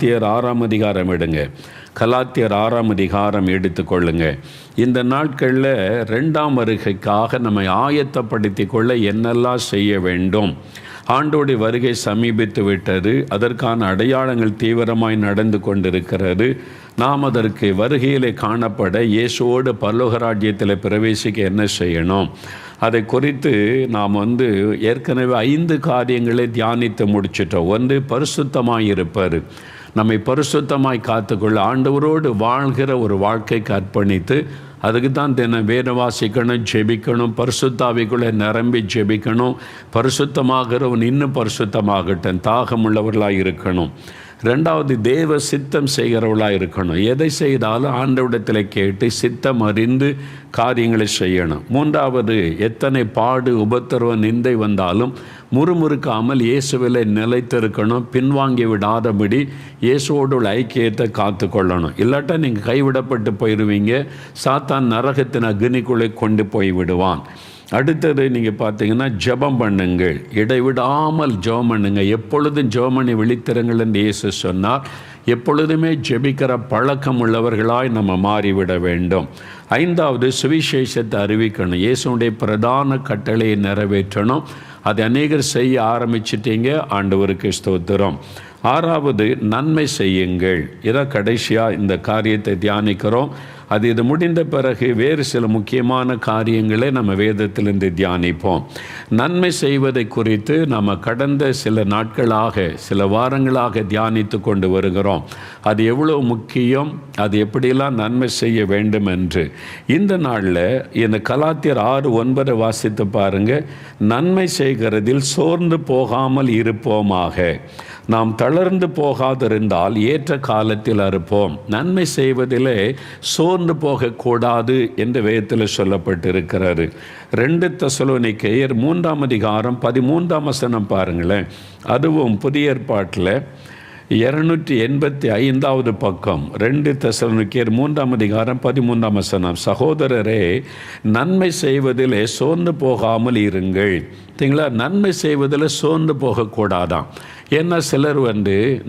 கலாத்தியர் 6ஆம் அதிகாரம் எடுங்க. கலாத்தியர் 6ஆம் அதிகாரம் எடுத்துக்கொள்ளுங்க. இந்த நாட்களில் 2ஆம் வருகைக்காக நம்மை ஆயத்தப்படுத்தி கொள்ள என்னெல்லாம் செய்ய வேண்டும்? ஆண்டோடைய வருகை சமீபித்து விட்டது. அதற்கான அடையாளங்கள் தீவிரமாய் நடந்து கொண்டிருக்கிறது. நாம் அதற்கு வருகையிலே காணப்பட இயேசுவோடு பரலோக ராஜ்யத்தில் பிரவேசிக்க என்ன செய்யணும்? அதை குறித்து நாம் ஏற்கனவே 5 காரியங்களை தியானித்து முடிச்சிட்டோம். ஒன்று, பரிசுத்தமாய் இருப்பார். நம்மை பரிசுத்தமாய் காத்துக்கொள்ள ஆண்டவரோடு வாழ்கிற ஒரு வாழ்க்கைக்கு அர்ப்பணித்து அதுக்கு தான் தினம் வேத வாசிக்கணும், ஜெபிக்கணும், பரிசுத்தாவிக்குள்ளே நிரம்பி ஜெபிக்கணும். பரிசுத்தமாகிறவன் இன்னும் பரிசுத்தமாகட்டும், தாகமுள்ளவர்களாக இருக்கணும். 2வது, தேவ சித்தம் செய்கிறவர்களாக இருக்கணும். எதை செய்தாலும் ஆண்டவரிடத்தில் கேட்டு சித்தம் அறிந்து காரியங்களை செய்யணும். 3வது, எத்தனை பாடு உபத்திரவம் நிந்தை வந்தாலும் முறுமுறுக்காமல் இயேசுவில் நிலைத்திருக்கணும். பின்வாங்கி விடாதபடி இயேசுவோடு உள்ள ஐக்கியத்தை காத்து கொள்ளணும். இல்லாட்டா நீங்கள் கைவிடப்பட்டு போயிடுவீங்க. சாத்தான் நரகத்தின் அக்னிக்குள்ளே கொண்டு போய் விடுவான். அடுத்தது நீங்கள் பார்த்தீங்கன்னா ஜெபம் பண்ணுங்கள், இடைவிடாமல் ஜெபம் பண்ணுங்க. எப்பொழுதும் ஜெபம் பண்ணி விழித்திருங்கள் என்று இயேசு சொன்னார். எப்பொழுதுமே ஜெபிக்கிற பழக்கம் உள்ளவர்களாய் நம்ம மாறிவிட வேண்டும். 5வது, சுவிசேஷத்தை அறிவிக்கணும். இயேசுடைய பிரதான கட்டளையை நிறைவேற்றணும். அதை அநேகர் செய்ய ஆரம்பிச்சிட்டீங்க. ஆண்டவருக்கு ஸ்தோத்திரம். 6வது, நன்மை செய்யுங்கள். இதான் கடைசியாக இந்த காரியத்தை தியானிக்கிறோம். இது முடிந்த பிறகு வேறு சில முக்கியமான காரியங்களை நம்ம வேதத்திலிருந்து தியானிப்போம். நன்மை செய்வதை குறித்து நம்ம கடந்த சில நாட்களாக, சில வாரங்களாக தியானித்து கொண்டு வருகிறோம். அது எவ்வளோ முக்கியம், அது எப்படியெல்லாம் நன்மை செய்ய வேண்டும் என்று. இந்த நாளில் இந்த கலாத்தியர் 6:9 வாசித்து பாருங்கள். நன்மை செய்கிறதில் சோர்ந்து போகாமல் இருப்போமாக. நாம் தளர்ந்து போகாதிருந்தால் ஏற்ற காலத்தில் அறுப்போம். நன்மை செய்வதிலே சோர்ந்து போகக்கூடாது என்று வேதத்தில் சொல்லப்பட்டிருக்கிறாரு. 2 தெசலோனிக்கேயர் 3ஆம் அதிகாரம் 13ஆம் வசனம் பாருங்களேன். அதுவும் புதிய ஏற்பாட்டில் 285வது பக்கம். 2 தெசலோனிக்கேயர் 3ஆம் அதிகாரம் 13ஆம் வசனம். சகோதரரே, நன்மை செய்வதிலே சோர்ந்து போகாமல் இருங்கள். சரிங்களா? நன்மை செய்வதில் சோர்ந்து போகக்கூடாதான். ஏன்னா சிலர்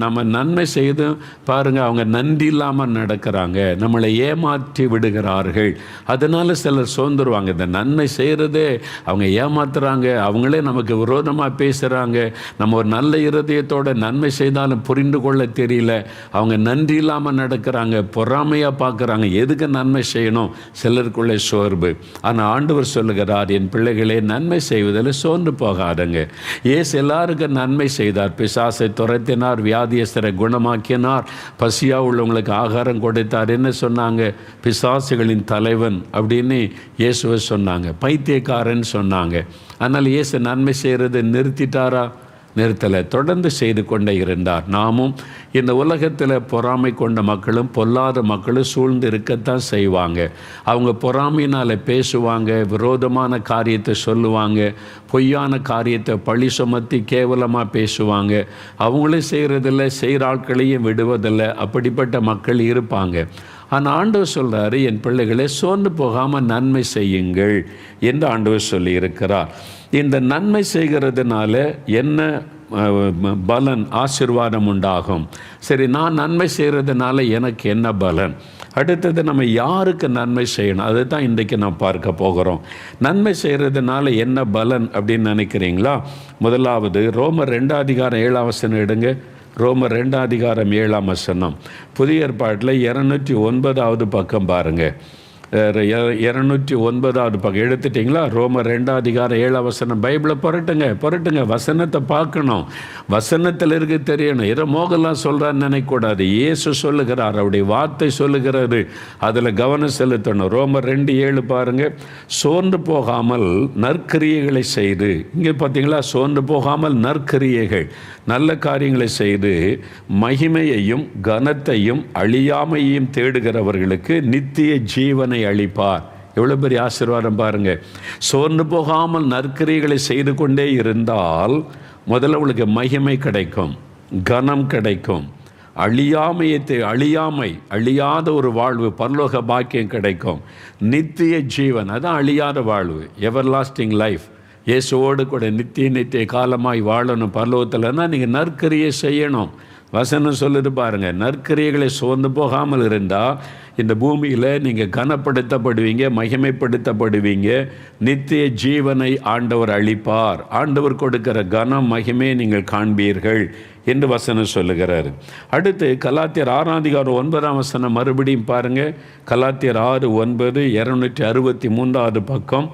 நம்ம நன்மை செய்து பாருங்கள், அவங்க நன்றி இல்லாமல் நடக்கிறாங்க, நம்மளை ஏமாற்றி விடுகிறார்கள். அதனால் சிலர் சோர்ந்துருவாங்க. இந்த நன்மை செய்கிறதே அவங்க ஏமாத்துறாங்க, அவங்களே நமக்கு விரோதமாக பேசுகிறாங்க. நம்ம ஒரு நல்ல இருதயத்தோட நன்மை செய்தாலும் புரிந்து கொள்ள தெரியல. அவங்க நன்றி இல்லாமல் நடக்கிறாங்க, பொறாமையாக பார்க்குறாங்க. எதுக்கு நன்மை செய்யணும்? சிலருக்குள்ளே சோர்வு. ஆனால் ஆண்டவர் சொல்லுகிறார், என் பிள்ளைகளே, நன்மை செய்வதில் சோர்ந்து போகாதங்க. ஏசு எல்லாருக்கும் நன்மை செய்தார். பிசாசை துரத்தினார், வியாதியஸ்தரை குணமாக்கினார், பசியா உள்ளவங்களுக்கு ஆகாரம் கொடுத்தார். என்ன சொன்னாங்க? பிசாசுகளின் தலைவன் அப்படின்னு இயேசுவை சொன்னாங்க. பைத்தியக்காரன் சொன்னாங்க. ஆனால் இயேசு நன்மை செய்கிறதை நிறுத்திட்டாரா? நிறுத்தலை. தொடர்ந்து செய்து கொண்டே இருந்தார். நாமும் இந்த உலகத்தில் பொறாமை கொண்ட மக்களும் பொல்லாத மக்களும் சூழ்ந்து இருக்கத்தான் செய்வாங்க. அவங்க பொறாமையினால் பேசுவாங்க, விரோதமான காரியத்தை சொல்லுவாங்க, பொய்யான காரியத்தை பழி சுமத்தி கேவலமாக பேசுவாங்க. அவங்களும் செய்கிறதில்லை, செய்கிற ஆட்களையும் விடுவதில்லை. அப்படிப்பட்ட மக்கள் இருப்பாங்க. ஆனால் ஆண்டவர் சொல்கிறாரு, என் பிள்ளைகளே, சோர்ந்து போகாமல் நன்மை செய்யுங்கள் என்று ஆண்டவர் சொல்லி இருக்கிறார். இந்த நன்மை செய்கிறதுனால என்ன பலன், ஆசீர்வாதம் உண்டாகும்? சரி, நான் நன்மை செய்கிறதுனால எனக்கு என்ன பலன்? அடுத்தது நம்ம யாருக்கு நன்மை செய்யணும்? அதை தான் இன்றைக்கி நான் பார்க்க போகிறோம். நன்மை செய்கிறதுனால என்ன பலன் அப்படின்னு நினைக்கிறீங்களா? முதலாவது, ரோமர் 2ஆம் அதிகாரம் 7ஆம் வசனம் எடுங்க. ரோமர் 2ஆம் அதிகாரம் 7ஆம் வசனம். புதிய ஏற்பாட்டில் 209வது பக்கம் பாருங்கள். 209வது பக்கம் எடுத்துட்டிங்களா? ரோமர் 2ஆம் அதிகாரம் 7ஆம் வசனம். பைபிளை புரட்டுங்க, வசனத்தை பார்க்கணும், வசனத்தில் இருக்க தெரியணும். ஏதோ மோகலாம் சொல்கிறான்னு நினைக்கக்கூடாது. இயேசு சொல்லுகிறார், அவருடைய வார்த்தை சொல்லுகிறது, அதில் கவனம் செலுத்தணும். ரோமர் 2:7 பாருங்கள். சோர்ந்து போகாமல் நற்கிரியைகளை செய்து, இங்கே பார்த்தீங்களா, சோர்ந்து போகாமல் நற்கிரியைகள், நல்ல காரியங்களை செய்து மகிமையையும் கனத்தையும் அழியாமையையும் தேடுகிறவர்களுக்கு நித்திய ஜீவனை அளிப்பார். எவ்வளோ பெரிய ஆசீர்வாதம் பாருங்கள். சோர்ந்து போகாமல் நற்கிரியைகளை செய்து கொண்டே இருந்தால் முதல்ல உங்களுக்கு மகிமை கிடைக்கும், கனம் கிடைக்கும், அழியாத ஒரு வாழ்வு, பரலோக பாக்கியம் கிடைக்கும், நித்திய ஜீவன். அதான் அழியாத வாழ்வு, எவர் லாஸ்டிங் லைஃப். இயேசுவோடு கூட நித்திய காலமாய் வாழணும் பரலோகத்தில்னா நீங்கள் நற்கிரியை செய்யணும். வசனம் சொல்லுது பாருங்க, நற்கிரியைகளை சோர்ந்து போகாமல் இருந்தால் இந்த பூமியில் நீங்கள் கனப்படுத்தப்படுவீங்க, மகிமைப்படுத்தப்படுவீங்க. நித்திய ஜீவனை ஆண்டவர் அளிப்பார். ஆண்டவர் கொடுக்கிற கனம் மகிமையை நீங்கள் காண்பீர்கள் என்று வசனம் சொல்லுகிறார். அடுத்து கலாத்தியர் 6:9 மறுபடியும் பாருங்கள். கலாத்தியர் 6:9, 263 பக்கம்.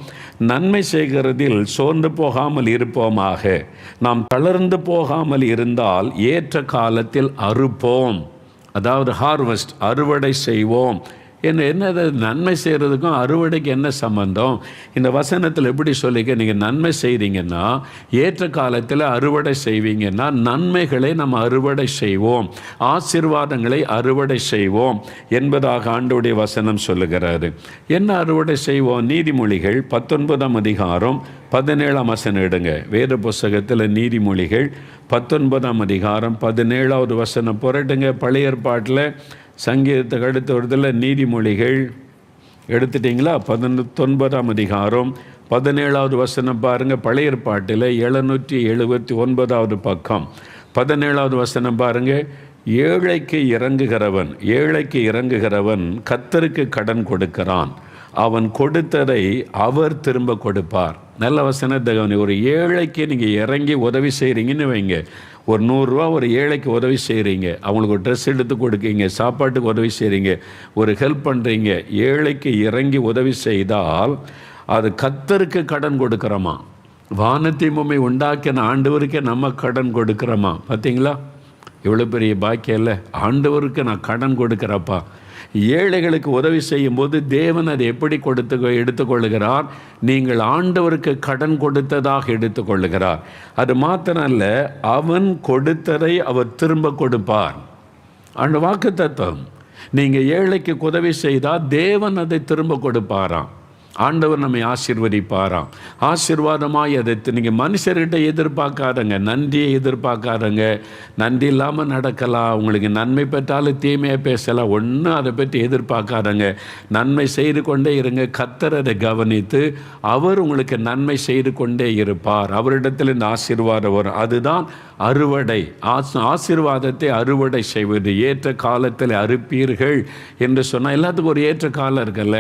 நன்மை செய்கிறதில் சோர்ந்து போகாமல் இருப்போமாக, நாம் தளர்ந்து போகாமல் இருந்தால் ஏற்ற காலத்தில் அறுப்போம். அதாவது ஹார்வெஸ்ட், அறுவடை செய்வோம். என்னது நன்மை செய்கிறதுக்கும் அறுவடைக்கு என்ன சம்பந்தம்? இந்த வசனத்தில் எப்படி சொல்லிக்க, நீங்கள் நன்மை செய்கிறீங்கன்னா ஏற்ற காலத்தில் அறுவடை செய்வீங்கன்னா நன்மைகளை நம்ம அறுவடை செய்வோம், ஆசீர்வாதங்களை அறுவடை செய்வோம் என்பதாக ஆண்டவருடைய வசனம் சொல்லுகிறாரு. என்ன அறுவடை செய்வோம்? நீதிமொழிகள் 19:17 எடுங்க. வேத புஸ்தகத்தில் நீதிமொழிகள் 19:17 புரட்டுங்க. பழைய ஏற்பாட்டில் சங்கீதத்துக்கு அடுத்த வருடத்தில் நீதிமொழிகள் எடுத்துட்டிங்களா? 19:17 பாருங்கள். பழைய ஏற்பாட்டில் 779 பக்கம் 17 பாருங்கள். ஏழைக்கு இறங்குகிறவன் கர்த்தருக்கு கடன் கொடுக்கிறான், அவன் கொடுத்ததை அவர் திரும்ப கொடுப்பார். நல்ல வசனத்தை கவனி. ஒரு ஏழைக்கு நீங்கள் இறங்கி உதவி செய்கிறீங்கன்னு வைங்க. ஒரு 100 ரூபா ஒரு ஏழைக்கு உதவி செய்கிறீங்க, அவங்களுக்கு ஒரு ட்ரெஸ் எடுத்து கொடுக்கீங்க, சாப்பாட்டுக்கு உதவி செய்கிறீங்க, ஒரு ஹெல்ப் பண்ணுறீங்க. ஏழைக்கு இறங்கி உதவி செய்தால் அது கர்த்தருக்கு கடன் கொடுக்குறோமா? வானத்தை பூமி உண்டாக்கின ஆண்டவருக்கே நம்ம கடன் கொடுக்குறோமா? பார்த்தீங்களா? இவ்வளோ பெரிய பாக்கியம் இல்லை. ஆண்டவருக்கு நான் கடன் கொடுக்குறப்பா. ஏழைகளுக்கு உதவி செய்யும்போது தேவன் அதை எப்படி எடுத்துக்கொள்ளுகிறார்? நீங்கள் ஆண்டவருக்கு கடன் கொடுத்ததாக எடுத்துக்கொள்ளுகிறார். அது மாத்திரம் அல்ல, அவன் கொடுத்ததை அவர் திரும்ப கொடுப்பார். அந்த வாக்குத்தத்தம். நீங்கள் ஏழைக்கு உதவி செய்தால் தேவன் அதை திரும்ப கொடுப்பாராம். ஆண்டவர் நம்மை ஆசீர்வதிப்பாராம். ஆசீர்வாதமாக அதை நீங்கள் மனுஷர்கிட்ட எதிர்பார்க்காதங்க, நன்றியை எதிர்பார்க்காதங்க. நன்றி இல்லாமல் நடக்கலாம், உங்களுக்கு நன்மை பெற்றாலும் தீமையாக பேசலாம், ஒன்றும் அதை பற்றி எதிர்பார்க்காதங்க. நன்மை செய்து கொண்டே இருங்க. கர்த்தர் அதை கவனித்து அவர் உங்களுக்கு நன்மை செய்து கொண்டே இருப்பார். அவரிடத்தில் இந்த ஆசீர்வாதம் வரும். அதுதான் அறுவடை. ஆசீர்வாதத்தை அறுவடை செய்வது. ஏற்ற காலத்தில் அறுப்பீர்கள் என்று சொன்னால் எல்லாத்துக்கும் ஒரு ஏற்ற காலம் இருக்குல்ல.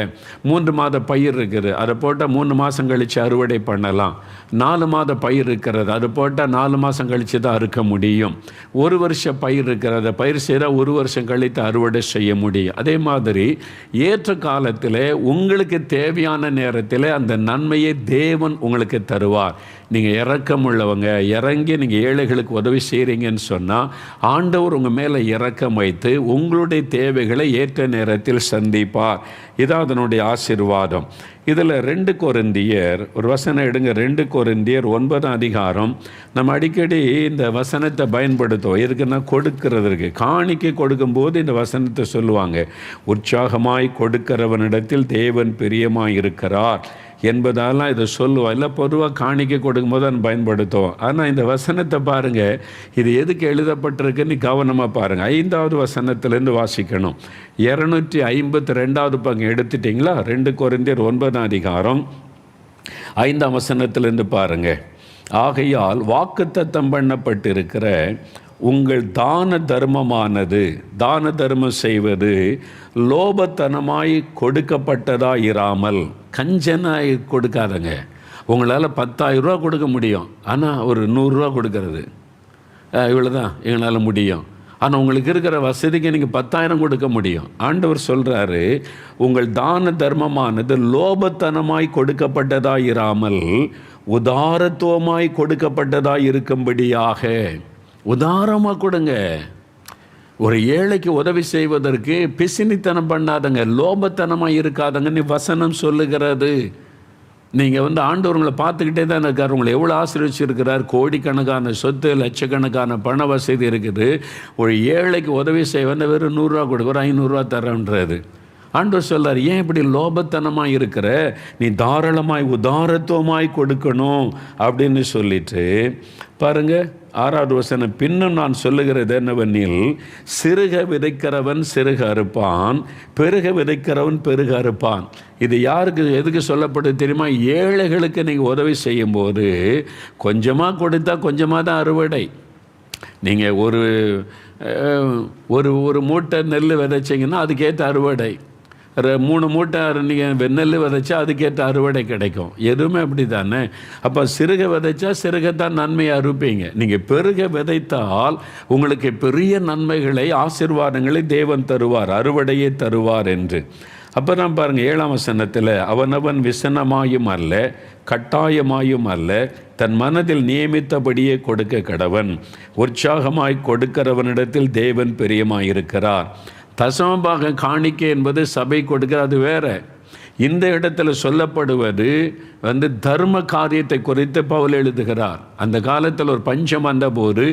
3 மாத பயிர் இருக்குது, அதை போட்டால் 3 மாதம் கழித்து அறுவடை பண்ணலாம். 4 மாத பயிர் இருக்கிறது, அது போட்டால் 4 மாதம் கழித்து தான் அறுக்க முடியும். 1 வருஷ பயிர் இருக்கிறத பயிர் செய்தால் 1 வருஷம் கழித்து அறுவடை செய்ய முடியும். அதே மாதிரி ஏற்ற காலத்தில் உங்களுக்கு தேவையான நேரத்தில் அந்த நன்மையை தேவன் உங்களுக்கு தருவார். நீங்கள் இரக்கம் உள்ளவங்க, இறங்கி நீங்கள் ஏழைகளுக்கு உதவி செய்கிறீங்கன்னு சொன்னால் ஆண்டவர் உங்கள் மேலே இரக்கம் வைத்து உங்களுடைய தேவைகளை ஏற்ற நேரத்தில் சந்திப்பார். இதான் அதனுடைய ஆசீர்வாதம். இதில் 2 கொரிந்தியர் ஒரு வசனம் எடுங்க. 2 கொரிந்தியர் 9 நம்ம அடிக்கடி இந்த வசனத்தை பயன்படுத்துவோம். எதுக்குன்னா கொடுக்கிறதுக்கு. காணிக்கை கொடுக்கும்போது இந்த வசனத்தை சொல்லுவாங்க. உற்சாகமாய் கொடுக்கிறவனிடத்தில் தேவன் பிரியமாய் இருக்கிறார் என்பதாலாம் இதை சொல்லுவோம். இல்லை பொதுவாக காணிக்கை கொடுக்கும்போது தான் பயன்படுத்துவோம். ஆனால் இந்த வசனத்தை பாருங்கள், இது எதுக்கு எழுதப்பட்டிருக்குன்னு கவனமாக பாருங்கள். 5வது வசனத்திலேருந்து வாசிக்கணும். 252 பக்கம் எடுத்துட்டிங்களா? 2 கொரிந்தியர் 9 5ஆம் வசனத்திலேருந்து பாருங்கள். ஆகையால் வாக்குத்தத்தம் பண்ணப்பட்டிருக்கிற உங்கள் தான தர்மம் செய்வது லோபத்தனமாய் கொடுக்கப்பட்டதாக இராமல், கஞ்சனாய் கொடுக்காதங்க. உங்களால் 10,000 ரூபா கொடுக்க முடியும், ஆனால் ஒரு 100 ரூபா கொடுக்கறது இவ்வளோ தான் எங்களால் முடியும். ஆனால் உங்களுக்கு இருக்கிற வசதிக்கு நீங்கள் 10,000 கொடுக்க முடியும். ஆண்டவர் சொல்கிறாரு, உங்கள் தான தர்மமானது லோபத்தனமாய் கொடுக்கப்பட்டதாக இராமல் உதாரத்துவமாய் கொடுக்கப்பட்டதாக இருக்கும்படியாக. உதாரமாக கொடுங்க. ஒரு ஏழைக்கு உதவி செய்வதற்கு பிசினித்தனம் பண்ணாதங்க, லோபத்தனமாக இருக்காதங்கன்னு வசனம் சொல்லுகிறது. நீங்கள் ஆண்டவர்களை பார்த்துக்கிட்டே தான் இருக்கார். உங்களை எவ்வளோ ஆசீர்வதிச்சிருக்கிறார். கோடிக்கணக்கான சொத்து, லட்சக்கணக்கான பண வசதி இருக்குது. ஒரு ஏழைக்கு உதவி செய்ய வெறும் 100 ரூபா கொடுக்க, ஒரு 500 ரூபா தரேன்றது. ஆண்டவர் சொல்றார், ஏன் இப்படி லோபத்தனமாக இருக்கிற, நீ தாராளமாய் உதாரத்துவமாய் கொடுக்கணும் அப்படின்னு சொல்லிட்டு பாருங்க. 6வது வசனம், பின்னும் நான் சொல்லுகிறது என்னவெனில், சிறுக விதைக்கிறவன் சிறுக அறுப்பான், பெருக விதைக்கிறவன் பெருக அறுப்பான். இது யாருக்கு எதுக்கு சொல்லப்படுது தெரியுமா? ஏழைகளுக்கு நீங்கள் உதவி செய்யும்போது கொஞ்சமாக கொடுத்தா கொஞ்சமாக தான் அறுவடை. நீங்கள் ஒரு ஒரு ஒரு மூட்டை நெல் விதைச்சிங்கன்னா அதுக்கேற்ற அறுவடை, 3 மூட்டை நீங்கள் நெல் விதைச்சா அதுக்கேற்ற அறுவடை கிடைக்கும். எதுவுமே அப்படி தானே. அப்போ சிறுக விதைச்சா சிறுகத்தான் நன்மையை அறுப்பீங்க. நீங்கள் பெருக விதைத்தால் உங்களுக்கு பெரிய நன்மைகளை, ஆசீர்வாதங்களை தேவன் தருவார், அறுவடையை தருவார் என்று. அப்போ தான் பாருங்கள் 7ஆம் வசனத்தில், அவனவன் விசனமாயும் அல்ல கட்டாயமாயும் அல்ல தன் மனதில் நியமித்தபடியே கொடுக்க கடவன், உற்சாகமாய் கொடுக்கிறவனிடத்தில் தேவன் பிரியமாயிருக்கிறார். தசமபாக காணிக்கை என்பது சபை கொடுக்கிற, அது வேற. இந்த இடத்துல சொல்லப்படுவது தர்ம காரியத்தை குறித்து பவுல் எழுதுகிறார். அந்த காலத்தில் ஒரு பஞ்சம் வந்தபோது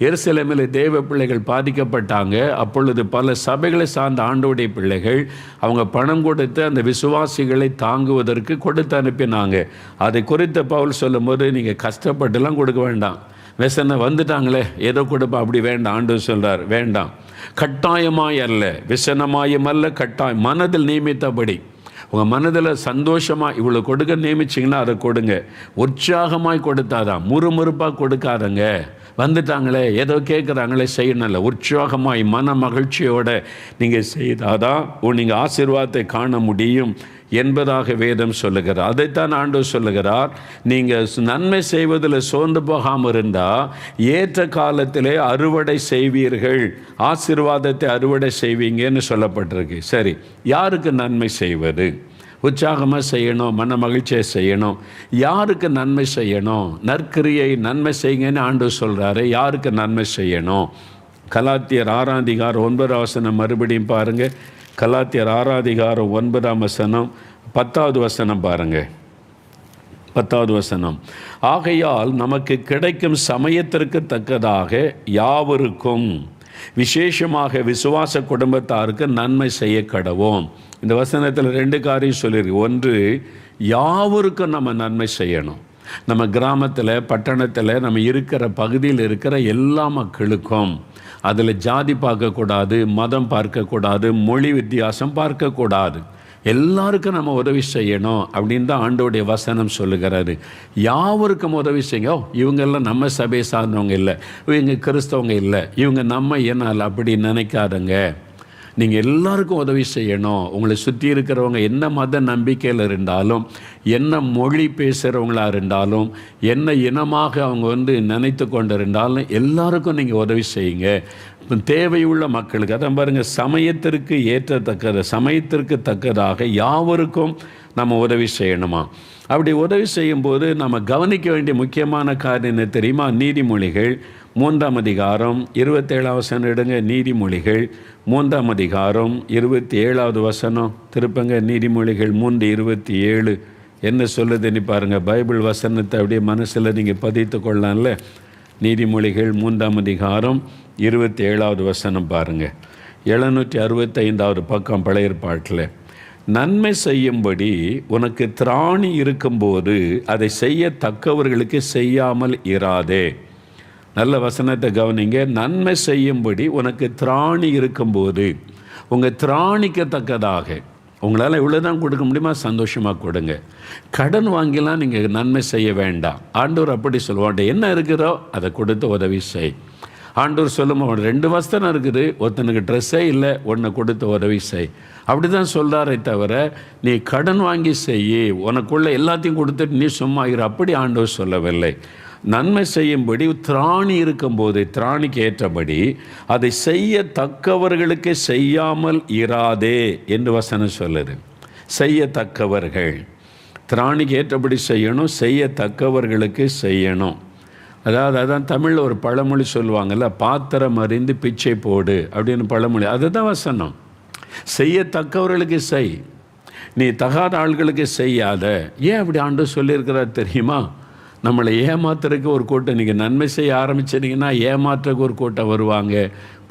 எருசலேமில் தேவ பிள்ளைகள் பாதிக்கப்பட்டாங்க. அப்பொழுது பல சபைகளை சார்ந்த ஆண்டவருடைய பிள்ளைகள் அவங்க பணம் கொடுத்து அந்த விசுவாசிகளை தாங்குவதற்கு கொடுத்து அனுப்பினாங்க. அதை குறித்த பவுல் சொல்லும்போது, நீங்கள் கஷ்டப்பட்டுலாம் கொடுக்க வேண்டாம், விசனை வந்துட்டாங்களே ஏதோ கொடுப்பா, அப்படி வேண்டாம். ஆண்டவர் சொல்கிறார், வேண்டாம், கட்டாயமாய் அல்ல, விசனமாயும் அல்ல, கட்டாயம், மனதில் நியமித்தபடி. உங்கள் மனதில் சந்தோஷமாக இவ்வளோ கொடுக்க நியமிச்சிங்கன்னா அதை கொடுங்க. உற்சாகமாய் கொடுத்தாதான், முறுமுறுப்பாக கொடுக்காதங்க. வந்துட்டாங்களே ஏதோ கேட்குறாங்களே செய்யணும்ல, உற்சாகமாய் மன மகிழ்ச்சியோடு நீங்கள் செய்தாதான் நீங்கள் ஆசீர்வாதத்தை காண முடியும் என்பதாக வேதம் சொல்லுகிறார். அதைத்தான் ஆண்டவர் சொல்லுகிறார், நீங்கள் நன்மை செய்வதில் சோர்ந்து போகாமல் இருந்தால் ஏற்ற காலத்திலே அறுவடை செய்வீர்கள், ஆசீர்வாதத்தை அறுவடை செய்வீங்கன்னு சொல்லப்பட்டிருக்கு. சரி, யாருக்கு நன்மை செய்வது? உற்சாகமாக செய்யணும், மன மகிழ்ச்சியை செய்யணும். யாருக்கு நன்மை செய்யணும்? நற்கிரியை நன்மை செய்யுங்கன்னு ஆண்டவர் சொல்கிறாரு. யாருக்கு நன்மை செய்யணும்? கலாத்தியர் 6ஆம் அதிகாரம் 9ஆம் வசனம் மறுபடியும் பாருங்கள். கலாத்தியர் 6ஆம் அதிகாரம் 9ஆம் வசனம் 10வது வசனம் பாருங்கள். 10வது வசனம், ஆகையால் நமக்கு கிடைக்கும் சமயத்திற்கு தக்கதாக யாவருக்கும், விசேஷமாக விசுவாச குடும்பத்தாருக்கு நன்மை செய்ய கடவோம். இந்த வசனத்தில் 2 காரியம் சொல்லியிருக்கு. ஒன்று, யாவருக்கும் நம்ம நன்மை செய்யணும். நம்ம கிராமத்தில், பட்டணத்தில், நம்ம இருக்கிற பகுதியில் இருக்கிற எல்லா மக்களுக்கும். அதில் ஜாதி பார்க்கக்கூடாது, மதம் பார்க்கக்கூடாது, மொழி வித்தியாசம் பார்க்கக்கூடாது. எல்லாருக்கும் நம்ம உதவி செய்யணும் அப்படின்னு தான் ஆண்டோடைய வசனம் சொல்லுகிறாரு. யாவருக்கும் உதவி செய்யுங்க. இவங்கெல்லாம் நம்ம சபையை சார்ந்தவங்க இல்லை, இவங்க கிறிஸ்தவங்க இல்லை, இவங்க நம்ம ஏனால் அப்படி நினைக்காதங்க. நீங்கள் எல்லாருக்கும் உதவி செய்யணும். உங்களை சுற்றி இருக்கிறவங்க என்ன மத நம்பிக்கையில் இருந்தாலும், என்ன மொழி பேசுகிறவங்களா இருந்தாலும், என்ன இனமாக அவங்க நினைத்து கொண்டு இருந்தாலும் எல்லாருக்கும் நீங்கள் உதவி செய்யுங்க. தேவையுள்ள மக்களுக்கு, அதான் பாருங்கள், சமயத்திற்கு ஏற்றத்தக்கது, சமயத்திற்கு தக்கதாக யாவருக்கும் நம்ம உதவி செய்யணுமா. அப்படி உதவி செய்யும்போது நம்ம கவனிக்க வேண்டிய முக்கியமான காரியம் என்ன தெரியுமா? நீதிமொழிகள் 3ஆம் அதிகாரம் 27ஆம் வசனம் எடுங்க. நீதிமொழிகள் 3ஆம் அதிகாரம் 27வது வசனம் திருப்பங்க. நீதிமொழிகள் 3:27 என்ன சொல்லுதுன்னு பாருங்கள். பைபிள் வசனத்தை அப்படியே மனசில் நீங்கள் பதித்து கொள்ளலாம்ல. நீதிமொழிகள் 3ஆம் அதிகாரம் 27வது வசனம் பாருங்கள். 765வது பக்கம் பழைய ஏற்பாட்டில், நன்மை செய்யும்படி உனக்கு திராணி இருக்கும்போது அதை செய்யத்தக்கவர்களுக்கு செய்யாமல் இராதே. நல்ல வசனத்தை கவனிங்க. நன்மை செய்யும்படி உனக்கு திராணி இருக்கும்போது, உங்கள் திராணிக்கத்தக்கதாக, உங்களால் இவ்வளோ தான் கொடுக்க முடியுமா, சந்தோஷமாக கொடுங்க. கடன் வாங்கிலாம் நீங்கள் நன்மை செய்ய வேண்டாம். ஆண்டவர் அப்படி சொல்லுவாண்ட, என்ன இருக்கிறோ அதை கொடுத்து உதவி செய். ஆண்டவர் சொல்லும், 2 வஸ்திரம் இருக்குது, ஒருத்தனுக்கு ட்ரெஸ்ஸே இல்லை, ஒன்றை கொடுத்து உதவி செய். அப்படி தான் சொல்கிறாரே தவிர நீ கடன் வாங்கி செய்யி, உனக்குள்ள எல்லாத்தையும் கொடுத்துட்டு நீ சும்மா இரு, அப்படி ஆண்டவர் சொல்லவில்லை. நன்மை செய்யும்படி திராணி இருக்கும்போது, திராணிக்கு ஏற்றபடி அதை செய்யத்தக்கவர்களுக்கு செய்யாமல் இராதே என்று வசனம் சொல்லுது. செய்யத்தக்கவர்கள், திராணிக்கு ஏற்றபடி செய்யணும், செய்யத்தக்கவர்களுக்கு செய்யணும். அதான் தமிழில் ஒரு பழமொழி சொல்லுவாங்கள்ல, பாத்திரம் அறிந்து பிச்சை போடு அப்படின்னு பழமொழி. அதுதான் வசனம். செய்யத்தக்கவர்களுக்கு செய், நீ தகாத ஆள்களுக்கு செய்யாத. ஏன் அப்படி ஆண்டவர் சொல்லியிருக்கிறார் தெரியுமா? நம்மளை ஏமாத்துறதுக்கு ஒரு கூட்டம், நீங்கள் நன்மை செய்ய ஆரம்பிச்சிட்டிங்கன்னா ஏமாற்றுறதுக்கு ஒரு கூட்டம் வருவாங்க,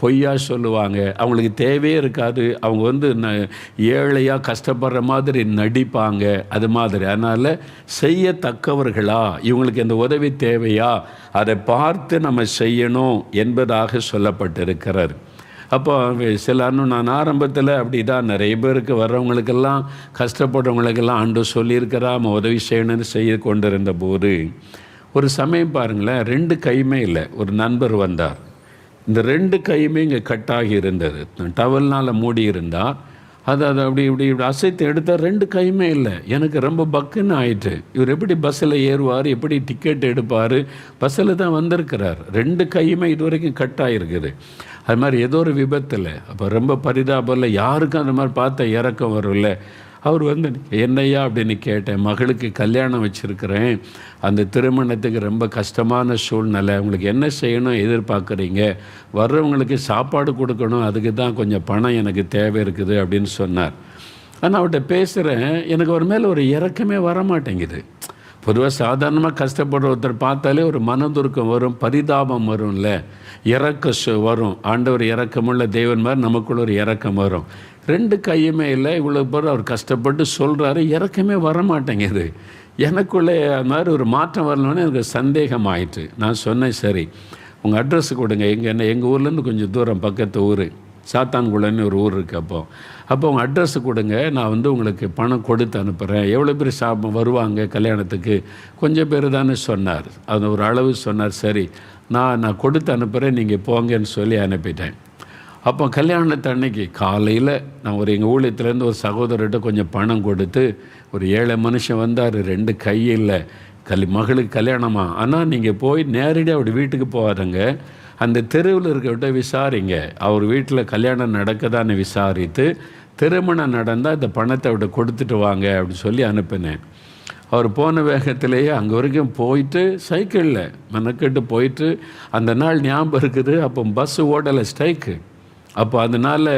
பொய்யா சொல்லுவாங்க, அவங்களுக்கு தேவையே இருக்காது, அவங்க ஏழையாக கஷ்டப்படுற மாதிரி நடிப்பாங்க, அது மாதிரி. அதனால் செய்யத்தக்கவர்களா, இவங்களுக்கு இந்த உதவி தேவையா, அதை பார்த்து நம்ம செய்யணும் என்பதாக சொல்லப்பட்டிருக்கிறார். அப்போ சிலர்னும் நான் ஆரம்பத்தில் அப்படி தான் நிறைய பேருக்கு வர்றவங்களுக்கெல்லாம், கஷ்டப்படுறவங்களுக்கெல்லாம் ஆண்டவர் சொல்லியிருக்கிறா நம்ம உதவி செய்யணும்னு செய்ய கொண்டிருந்த போது ஒரு சமயம் பாருங்களேன், 2 கையுமே இல்லை. ஒரு நண்பர் வந்தார், இந்த 2 கையுமே இங்கே கட்டாகி இருந்தது. டவல்னால் மூடி இருந்தால் அது அப்படி இப்படி இப்படி அசைத்து எடுத்தால் 2 கையுமே இல்லை. எனக்கு ரொம்ப பக்குன்னு ஆயிட்டு. இவர் எப்படி பஸ்ஸில் ஏறுவார், எப்படி டிக்கெட் எடுப்பார், பஸ்ஸில் தான் வந்திருக்கிறார். 2 கையுமே இது வரைக்கும் கட்டாகிருக்குது. அது மாதிரி ஏதோ ஒரு விபத்தில் அப்போ ரொம்ப பரிதாபம் இல்லை, யாருக்கும் அந்த மாதிரி பார்த்தா இறக்கம் வரும்ல. அவர் வந்து என்னையா அப்படின்னு கேட்டேன். மகளுக்கு கல்யாணம் வச்சுருக்கிறேன், அந்த திருமணத்துக்கு ரொம்ப கஷ்டமான சூழ்நிலை, உங்களுக்கு என்ன செய்யணும் எதிர்பார்க்குறீங்க, வர்றவங்களுக்கு சாப்பாடு கொடுக்கணும், அதுக்கு தான் கொஞ்சம் பணம் எனக்கு தேவை இருக்குது அப்படின்னு சொன்னார். ஆனால் அவர்கிட்ட பேசுகிறேன், எனக்கு ஒரு மேலே ஒரு இறக்கமே வர மாட்டேங்குது. பொதுவாக சாதாரணமாக கஷ்டப்படுற ஒருத்தர் பார்த்தாலே ஒரு மனதுருக்கம் வரும், பரிதாபம் வரும்ல, இறக்க வரும். ஆண்டவர் இறக்கமுள்ள தேவன் மாதிரி நமக்குள்ள ஒரு இறக்கம் வரும். 2 கையுமே இல்லை, இவ்வளோ பேர் அவர் கஷ்டப்பட்டு சொல்கிறாரு, இறக்கமே வர மாட்டேங்குது. எனக்குள்ளே அது மாதிரி ஒரு மாற்றம் வரணுன்னு எனக்கு சந்தேகம் ஆயிட்டு. நான் சொன்னேன், சரி உங்கள் அட்ரஸ் கொடுங்க, எங்கள் ஊர்லேருந்து கொஞ்சம் தூரம் பக்கத்து ஊர் சாத்தான்குளன்னு ஒரு ஊர் இருக்குது. அப்போ உங்கள் அட்ரஸ் கொடுங்க, நான் வந்து உங்களுக்கு பணம் கொடுத்து அனுப்புகிறேன். எவ்வளோ பேர் வருவாங்க கல்யாணத்துக்கு, கொஞ்சம் பேர் தானே சொன்னார். அது ஒரு அளவு சொன்னார். சரி நான் கொடுத்து அனுப்புகிறேன், நீங்கள் போங்கன்னு சொல்லி அனுப்பிட்டேன். அப்போ கல்யாணத்து அன்னைக்கு காலையில் நான் எங்கள் ஊழியத்துலேருந்து ஒரு சகோதரர்கிட்ட கொஞ்சம் பணம் கொடுத்து, ஒரு 7 மனுஷன் வந்தார், 2 கையில் மகளுக்கு கல்யாணமா. ஆனால் நீங்கள் போய் நேரடியாக அவர் வீட்டுக்கு போகாதங்க, அந்த தெருவில் இருக்கிறவிட்ட விசாரிங்க, அவர் வீட்டில் கல்யாணம் நடக்குதான்னு விசாரித்து திருமணம் நடந்தால் இந்த பணத்தை அவர்கிட்ட கொடுத்துட்டு வாங்க அப்படின்னு சொல்லி அனுப்பினேன். அவர் போன வேகத்திலேயே அங்கே வரைக்கும் போயிட்டு சைக்கிளில் மெனக்கெட்டு போயிட்டு, அந்த நாள் ஞாபகம் இருக்குது, அப்போ பஸ்ஸு ஓடலை, ஸ்ட்ரைக்கு. அப்போ அதனால்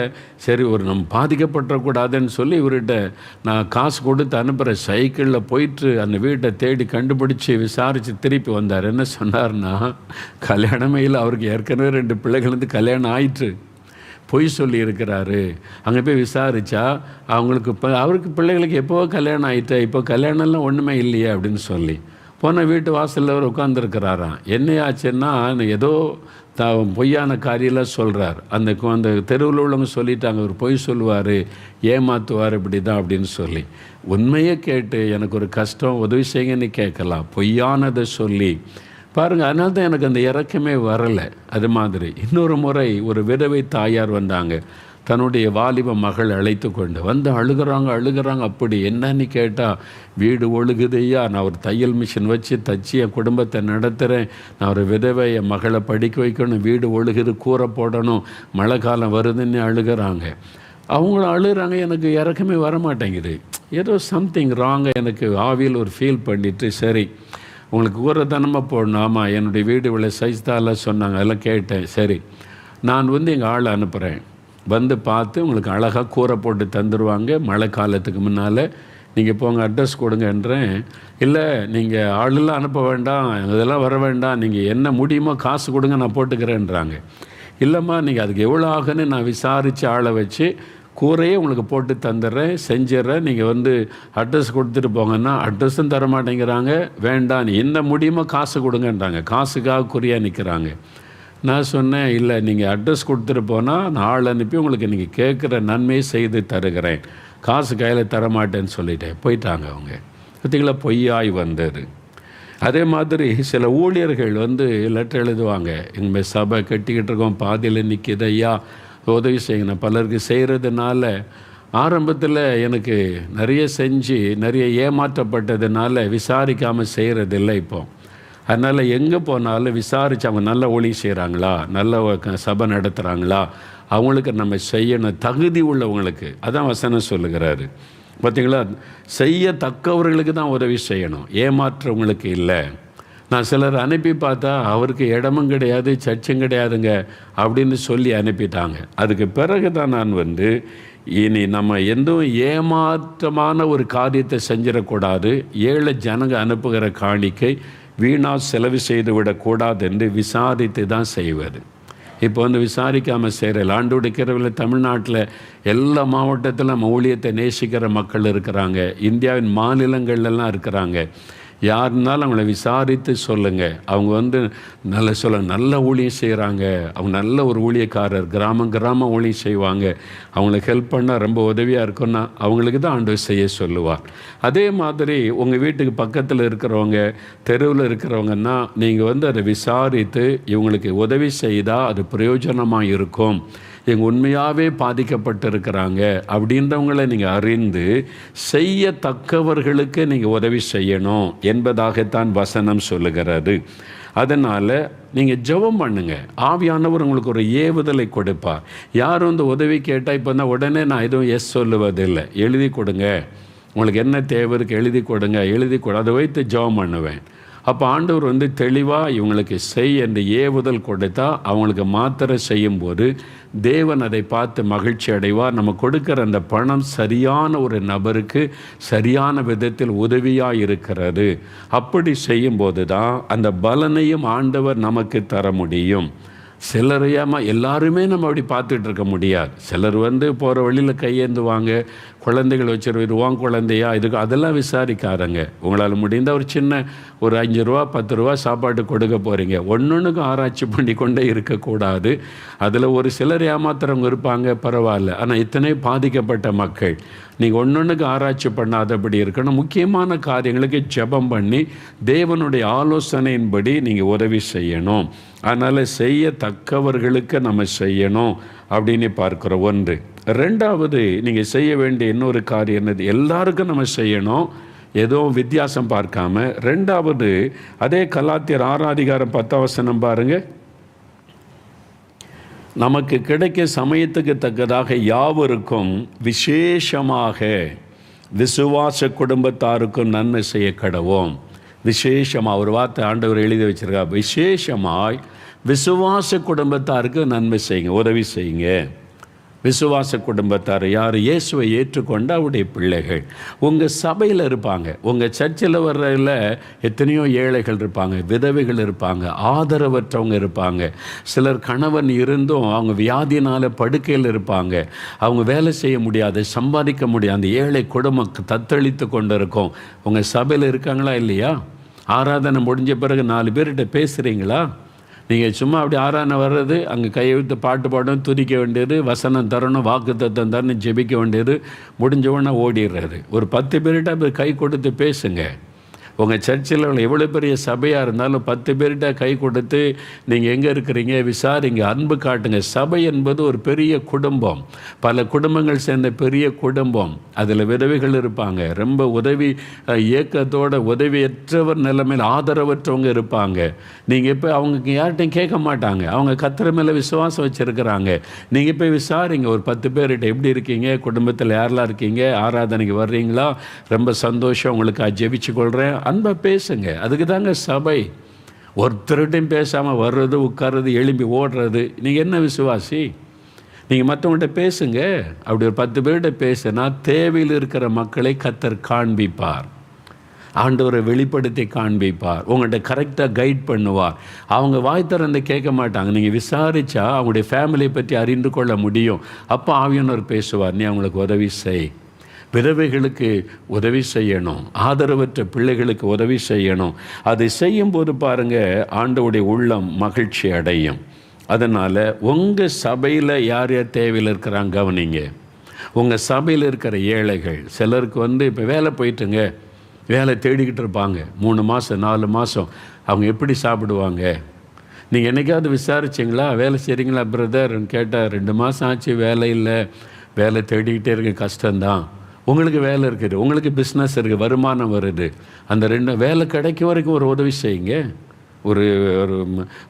சரி நம்ம பாதிக்கப்படக்கூடாதுன்னு சொல்லி இவர்கிட்ட நான் காசு கொடுத்து அனுப்புகிற சைக்கிளில் போயிட்டு அந்த வீட்டை தேடி கண்டுபிடிச்சி விசாரித்து திருப்பி வந்தார். என்ன சொன்னார்னா, கல்யாணமே இல்லை, அவருக்கு ஏற்கனவே 2 பிள்ளைகள் கல்யாணம் ஆயிற்று, பொய் சொல்லி இருக்கிறாரு. அங்கே போய் விசாரித்தா அவங்களுக்கு அவருக்கு பிள்ளைகளுக்கு எப்போவோ கல்யாணம் ஆகிட்டா, இப்போ கல்யாணம்லாம் ஒன்றுமே இல்லையே அப்படின்னு சொல்லி போன வீட்டு வாசலில் அவர் உட்காந்துருக்கிறாராம். என்னையாச்சுன்னா ஏதோ பொய்யான காரியெல்லாம் சொல்கிறார். அந்த தெருவில் உள்ளவங்க சொல்லிட்டாங்க, அவர் பொய் சொல்லுவார், ஏமாற்றுவார், இப்படி தான் அப்படின்னு சொல்லி. உண்மையை கேட்டு எனக்கு ஒரு கஷ்டம், உதவி செய்யுங்கன்னு கேட்கலாம், பொய்யானதை சொல்லி பாருங்கள். அதனால தான் எனக்கு அந்த இறக்கமே வரலை. அது மாதிரி இன்னொரு முறை ஒரு விதவை தாயார் வந்தாங்க, தன்னுடைய வாலிப மகள் அழைத்து கொண்டு வந்து அழுகிறாங்க. அப்படி என்னன்னு கேட்டால், வீடு ஒழுகுதையா, நான் ஒரு தையல் மிஷின் வச்சு தச்சு என் குடும்பத்தை நடத்துகிறேன், நான் ஒரு விதவை, என் மகளை படிக்க வைக்கணும், வீடு ஒழுகுது, கூரை போடணும், மழை காலம் வருதுன்னு அழுகிறாங்க. அவங்களும் அழுகிறாங்க, எனக்கு இறக்கமே வர மாட்டேங்குது. ஏதோ சம்திங் ராங்க எனக்கு ஆவியில் ஒரு ஃபீல் பண்ணிவிட்டு, சரி உங்களுக்கு கூரை தானமாக போடணும். ஆமாம், என்னுடைய வீடு இவ்வளோ சைஸ் தான் சொன்னாங்க, அதெல்லாம் கேட்டேன். சரி நான் வந்து எங்கள் ஆளை அனுப்புகிறேன், வந்து பார்த்து உங்களுக்கு அழகாக கூரை போட்டு தந்துடுவாங்க, மழை காலத்துக்கு முன்னால் நீங்கள் போங்க, அட்ரஸ் கொடுங்கன்றேன். இல்லை நீங்கள் ஆளெல்லாம் அனுப்ப வேண்டாம், இதெல்லாம் வர வேண்டாம், நீங்கள் என்ன முடியுமோ காசு கொடுங்க, நான் போட்டுக்கிறேன்றாங்க. இல்லைம்மா நீங்கள் அதுக்கு எவ்வளோ ஆகுன்னு நான் விசாரித்து ஆளை வச்சு கூரையே உங்களுக்கு போட்டு தந்துடுறேன், செஞ்சிட்றேன், நீங்கள் வந்து அட்ரஸ் கொடுத்துட்டு போங்கன்னா அட்ரஸும் தர மாட்டேங்கிறாங்க. வேண்டாம், நீ என்ன முடியுமோ காசு கொடுங்கன்றாங்க, காசுக்காக குறியாக நிற்கிறாங்க. நான் சொன்னேன், இல்லை நீங்கள் அட்ரஸ் கொடுத்துட்டு போனால் நான் ஆள் அனுப்பி உங்களுக்கு நீங்கள் கேட்குற நன்மையை செய்து தருகிறேன், காசு கையில் தரமாட்டேன்னு சொல்லிட்டேன். போயிட்டாங்க அவங்க. பார்த்திங்களா, பொய்யாய் வந்தது. அதே மாதிரி சில ஊழியர்கள் வந்து லெட்டர் எழுதுவாங்க, இனிமேல் சபை கட்டிக்கிட்டு இருக்கோம், பாதியில் நிற்கிது, ஐயா உதவி செய்யணும். பலருக்கு செய்கிறதுனால ஆரம்பத்தில் எனக்கு நிறைய செஞ்சு நிறைய ஏமாற்றப்பட்டதுனால விசாரிக்காமல் செய்கிறதில்லை இப்போ. அதனால் எங்கே போனாலும் விசாரித்து அவங்க நல்ல ஒளி செய்கிறாங்களா, நல்ல சபை நடத்துகிறாங்களா, அவங்களுக்கு நம்ம செய்யணும், தகுதி உள்ளவங்களுக்கு. அதான் வசனம் சொல்லுகிறாரு. பார்த்திங்களா, செய்யத்தக்கவர்களுக்கு தான் உதவி செய்யணும், ஏமாற்றவங்களுக்கு இல்லை. நான் சிலர் அனுப்பி பார்த்தா அவருக்கு இடமும் கிடையாது, சர்ச்சும் கிடையாதுங்க அப்படின்னு சொல்லி அனுப்பிட்டாங்க. அதுக்கு பிறகு தான் நான் வந்து இனி நம்ம எதுவும் ஏமாற்றமான ஒரு காரியத்தை செஞ்சிடக்கூடாது, ஏழை ஜனங்க அனுப்புகிற காணிக்கை வீணாக செலவு செய்து விடக்கூடாது என்று விசாரித்து தான் செய்வது. இப்போ வந்து விசாரிக்காமல் செய்கிற ஆண்டுடைக்கிறவர்கள் தமிழ்நாட்டில் எல்லா மாவட்டத்திலும் நம்ம ஊழியத்தை நேசிக்கிற மக்கள் இருக்கிறாங்க, இந்தியாவின் மாநிலங்கள்லாம் இருக்கிறாங்க. யாருனாலும் அவங்கள விசாரித்து சொல்லுங்கள். அவங்க நல்ல ஊழியம் செய்கிறாங்க, அவங்க நல்ல ஒரு ஊழியக்காரர், கிராமம் ஊழியம் செய்வாங்க, அவங்களுக்கு ஹெல்ப் பண்ணால் ரொம்ப உதவியாக இருக்குன்னா அவங்களுக்கு தான் ஆண்டவர் செய்ய சொல்லுவார். அதே மாதிரி உங்கள் வீட்டுக்கு பக்கத்தில் இருக்கிறவங்க, தெருவில் இருக்கிறவங்கன்னா நீங்கள் அதை விசாரித்து இவங்களுக்கு உதவி செய்தால் அது பிரயோஜனமாக இருக்கும், இவங்க உண்மையாகவே பாதிக்கப்பட்டிருக்கிறாங்க அப்படின்றவங்களை நீங்கள் அறிந்து செய்யத்தக்கவர்களுக்கு நீங்கள் உதவி செய்யணும் என்பதாகத்தான் வசனம் சொல்லுகிறது. அதனால் நீங்கள் ஜெபம் பண்ணுங்க. ஆவியானவர் உங்களுக்கு ஒரு ஏவுதலை கொடுப்பார். யாரும் உதவி கேட்டால் இப்போ தான் உடனே நான் எதுவும் எஸ் சொல்லுவதில்லை. எழுதி கொடுங்க, உங்களுக்கு என்ன தேவை இருக்குது எழுதி கொடுங்க, அதை வைத்து ஜெபம் பண்ணுவேன். அப்போ ஆண்டவர் தெளிவாக இவங்களுக்கு செய் என்று ஏவுதல் கொடுத்தா அவங்களுக்கு மாத்திரை செய்யும்போது தேவன் அதை பார்த்து மகிழ்ச்சி அடைவார். நம்ம கொடுக்குற அந்த பணம் சரியான ஒரு நபருக்கு சரியான விதத்தில் உதவியாக இருக்கிறது. அப்படி செய்யும்போது தான் அந்த பலனையும் ஆண்டவர் நமக்கு தர முடியும். சிலரையாமல் எல்லாருமே நம்ம அப்படி பார்த்துட்டு இருக்க முடியாது. சிலர் போகிற வழியில் கையேந்துவாங்க, குழந்தைகள் வச்சுருவாங்க, குழந்தையா இதுக்கு அதெல்லாம் விசாரிக்காரங்க. உங்களால் முடிந்த ஒரு சின்ன ஒரு 5 ரூபா 10 ரூபா சாப்பாடு கொடுக்க போகிறீங்க, ஒன்றுக்கும் ஆராய்ச்சி பண்ணி கொண்டே இருக்கக்கூடாது. அதில் ஒரு சிலர் ஏமாத்துறவங்க இருப்பாங்க, பரவாயில்ல. ஆனால் இத்தனை பாதிக்கப்பட்ட மக்கள் நீங்கள் ஒன்றுக்கு ஆராய்ச்சி பண்ணாதபடி இருக்கணும். முக்கியமான காரியங்களுக்கு ஜெபம் பண்ணி தேவனுடைய ஆலோசனையின்படி நீங்கள் உதவி செய்யணும். அதனால் செய்யத்தக்கவர்களுக்கு நம்ம செய்யணும் அப்படின்னு பார்க்குறோம். ஒன்று. ரெண்டாவது, நீங்கள் செய்ய வேண்டிய இன்னொரு காரியம் என்னது, எல்லாருக்கும் நம்ம செய்யணும், எதுவும் வித்தியாசம் பார்க்காம. ரெண்டாவது, அதே கலாத்தியர் 6:10 பாருங்கள். நமக்கு கிடைக்க சமயத்துக்கு தக்கதாக யாவருக்கும் விசேஷமாக விசுவாச குடும்பத்தாருக்கும் நன்மை செய்ய கடவோம். விசேஷமாக ஒரு வார்த்தை ஆண்டவர் எழுதி வச்சிருக்கா, விசேஷமாய் விசுவாச குடும்பத்தாருக்கு நன்மை செய்யுங்க, உதவி செய்யுங்க. விசுவாச குடும்பத்தார் யார்? இயேசுவை ஏற்றுக்கொண்ட அவருடைய பிள்ளைகள். உங்கள் சபையில் இருப்பாங்க, உங்கள் சர்ச்சில் வர்றதில் எத்தனையோ ஏழைகள் இருப்பாங்க, விதவைகள் இருப்பாங்க, ஆதரவற்றவங்க இருப்பாங்க. சிலர் கணவன் இருந்தும் அவங்க வியாதினால் படுக்கையில் இருப்பாங்க, அவங்க வேலை செய்ய முடியாது, சம்பாதிக்க முடியாது, அந்த ஏழை குடும்பம் தத்தளித்து கொண்டு இருக்கும். உங்கள் சபையில் இருக்காங்களா இல்லையா? ஆராதனை முடிஞ்ச பிறகு 4 பேர்கிட்ட பேசுகிறீங்களா? நீங்கள் சும்மா அப்படி ஆராதனை வர்றது, அங்கே கையெழுத்து பாட்டு பாடணும், துதிக்க வேண்டியது, வசனம் தரணும், வாக்கு தத்தம் தரணும், ஜெபிக்க வேண்டியது, முடிஞ்சவொன்னே ஓடிடுறது. ஒரு 10 பேர்கிட்ட கை கொடுத்து பேசுங்க. உங்கள் சர்ச்சில் எவ்வளோ பெரிய சபையாக இருந்தாலும் 10 பேர்கிட்ட கை கொடுத்து நீங்கள் எங்கே இருக்கிறீங்க விசாரிங்க, அன்பு காட்டுங்க. சபை என்பது ஒரு பெரிய குடும்பம், பல குடும்பங்கள் சேர்ந்த பெரிய குடும்பம். அதில் விதவைகள் இருப்பாங்க, ரொம்ப உதவி இயக்கத்தோட உதவியற்றவர் நிலைமையில் ஆதரவற்றவங்க இருப்பாங்க. நீங்கள் இப்போ அவங்க யார்கிட்டையும் கேட்க மாட்டாங்க, அவங்க கர்த்தர் மேலே விசுவாசம் வச்சுருக்கிறாங்க. நீங்கள் போய் விசாரிங்க, ஒரு 10 பேர்கிட்ட எப்படி இருக்கீங்க, குடும்பத்தில் யாரெல்லாம் இருக்கீங்க, ஆராதனைக்கு வர்றீங்களா, ரொம்ப சந்தோஷம், உங்களுக்கு ஜெபிச்சு கொள்கிறேன், அன்பை பேசுங்க. அதுக்கு தாங்க சபை. ஒருத்தருடையும் பேசாமல் வர்றது, உட்கார்றது, எழும்பி ஓடுறது. நீங்கள் என்ன விசுவாசி? நீங்கள் மற்றவங்கள்ட்ட பேசுங்க. அப்படி ஒரு 10 பேர்கிட்ட பேசுனா தேவையில் இருக்கிற மக்களை கர்த்தர் காண்பிப்பார், ஆண்டவரை வெளிப்படுத்தி காண்பிப்பார், உங்கள்கிட்ட கரெக்டாக கைட் பண்ணுவார். அவங்க வாய் திறந்து கேட்க மாட்டாங்க, நீங்கள் விசாரித்தா அவங்களுடைய ஃபேமிலியை பற்றி அறிந்து கொள்ள முடியும். அப்போ ஆவியானவர் பேசுவார், நீ அவங்களுக்கு உதவி செய். விதவைகளுக்கு உதவி செய்யணும், ஆதரவற்ற பிள்ளைகளுக்கு உதவி செய்யணும். அதை செய்யும்போது பாருங்கள், ஆண்டவருடைய உள்ளம் மகிழ்ச்சி அடையும். அதனால் உங்கள் சபையில் யார் யார் தேவையில் இருக்கிறாங்க கவனிங்க. உங்கள் சபையில் இருக்கிற ஏழைகள், சிலருக்கு இப்போ வேலை போயிட்டுங்க, வேலை தேடிக்கிட்டு இருப்பாங்க 3 மாதம் 4 மாதம், அவங்க எப்படி சாப்பிடுவாங்க? நீங்கள் என்றைக்காவது விசாரிச்சிங்களா? வேலை செய்கிறீங்களா பிரதர்ன்னு கேட்டால் 2 மாதம் ஆச்சு வேலை இல்லை, வேலை தேடிக்கிட்டே இருக்க, கஷ்டம்தான். உங்களுக்கு வேலை இருக்குது, உங்களுக்கு பிஸ்னஸ் இருக்குது, வருமானம் வருது, அந்த 2 வேலை கிடைக்கும் வரைக்கும் ஒரு உதவி செய்யுங்க.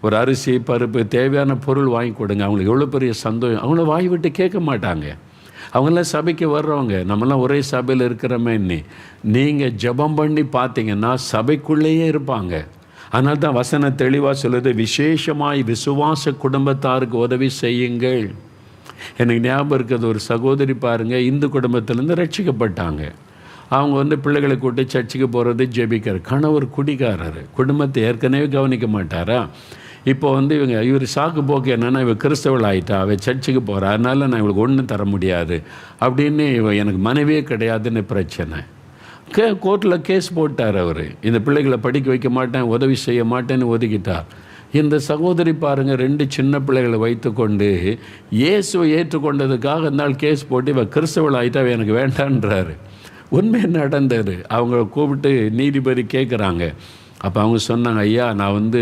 ஒரு அரிசி பருப்பு தேவையான பொருள் வாங்கி கொடுங்க. அவங்களுக்கு எவ்வளோ பெரிய சந்தோஷம். அவங்கள வாய் விட்டு கேட்க மாட்டாங்க. அவங்களாம் சபைக்கு வர்றவங்க, நம்மளாம் ஒரே சபையில் இருக்கிறோமே. நீங்கள் ஜெபம் பண்ணி பார்த்தீங்கன்னா சபைக்குள்ளேயே இருப்பாங்க. அதனால தான் வசனம் தெளிவாக சொல்லுது, விசேஷமாய் விசுவாச குடும்பத்தாருக்கு உதவி செய்யுங்கள். எனக்கு ஞாபகம் இருக்கிறது, ஒரு சகோதரி பாருங்கள், இந்து குடும்பத்திலேருந்து ரட்சிக்கப்பட்டாங்க. அவங்க பிள்ளைகளை கூட்டி சர்ச்சுக்கு போகிறது, ஜெபிக்கிறார். கணவர் குடிக்காரர், குடும்பத்தை ஏற்கனவே கவனிக்க மாட்டாரா? இப்போ இவர் சாக்கு போக்கு என்னென்னா, இவ கிறிஸ்தவள் ஆகிட்டா, அவள் சர்ச்சுக்கு போகிறா, அதனால் நான் இவளுக்கு ஒன்றும் தர முடியாது அப்படின்னு, எனக்கு மனைவியே கிடையாதுன்னு பிரச்சனை. கோர்ட்டில் கேஸ் போட்டார் அவர். இந்த பிள்ளைகளை படிக்க வைக்க மாட்டேன், உதவி செய்ய மாட்டேன்னு ஒதுக்கிட்டார். இந்த சகோதரி பாருங்கள், 2 சின்ன பிள்ளைகளை வைத்து கொண்டு இயேசுவை ஏற்றுக்கொண்டதுக்காக இருந்தால் கேஸ் போட்டு இவன் கிறிஸ்தவள் ஆகிட்டா எனக்கு வேண்டான்றாரு. உண்மை நடந்தது. அவங்க கூப்பிட்டு நீதிபதி கேட்குறாங்க. அப்போ அவங்க சொன்னாங்க, ஐயா நான்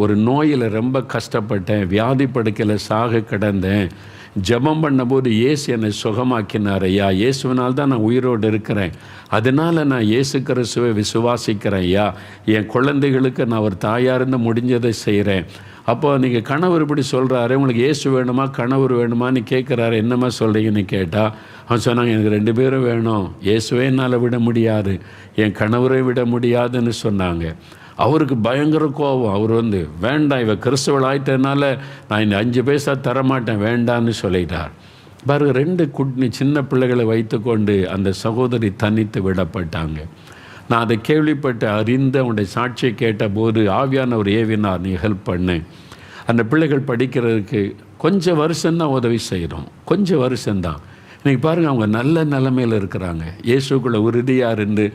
ஒரு நோயில் ரொம்ப கஷ்டப்பட்டேன், வியாதி படுக்கையில் சாக கிடந்தேன், ஜெபம் பண்ணபோது இயேசு என்னை சுகமாக்கினார் ஐயா, இயேசுவினால் தான் நான் உயிரோடு இருக்கிறேன், அதனால் நான் இயேசு கிறிஸ்துவை விசுவாசிக்கிறேன் ஐயா, என் குழந்தைகளுக்கு நான் ஒரு தாயார் இருந்து முடிஞ்சதை செய்கிறேன். அப்போ நீங்கள் கணவர் இப்படி சொல்கிறாரு, உங்களுக்கு இயேசு வேணுமா கணவர் வேணுமான்னு கேட்குறாரு, என்னம்மா சொல்கிறீங்கன்னு கேட்டால் அவன் சொன்னாங்க, எனக்கு 2 பேரும் வேணும், இயேசுவே என்னால் விட முடியாது, என் கணவரை விட முடியாதுன்னு சொன்னாங்க. அவருக்கு பயங்கர கோபம். அவர் வேண்டாம், இவ கிறிஸ்தவள் ஆயிட்டதுனால நான் இந்த 5 பைசா தரமாட்டேன், வேண்டான்னு சொல்லிட்டார். பாருங்க, 2 சின்ன பிள்ளைகளை வைத்து கொண்டு அந்த சகோதரி தனித்து விடப்பட்டாங்க. நான் அதை கேள்விப்பட்டு அறிந்து அவனுடைய சாட்சியை கேட்டபோது ஆவியானவர் ஏவினார், நீ ஹெல்ப் பண்ணு. அந்த பிள்ளைகள் படிக்கிறதுக்கு கொஞ்சம் வருஷம்தான் உதவி செய்கிறோம், கொஞ்சம் வருஷம்தான். இன்றைக்கி பாருங்கள், அவங்க நல்ல நிலைமையில் இருக்கிறாங்க, இயேசுக்குள்ளே உறுதியாக இருந்து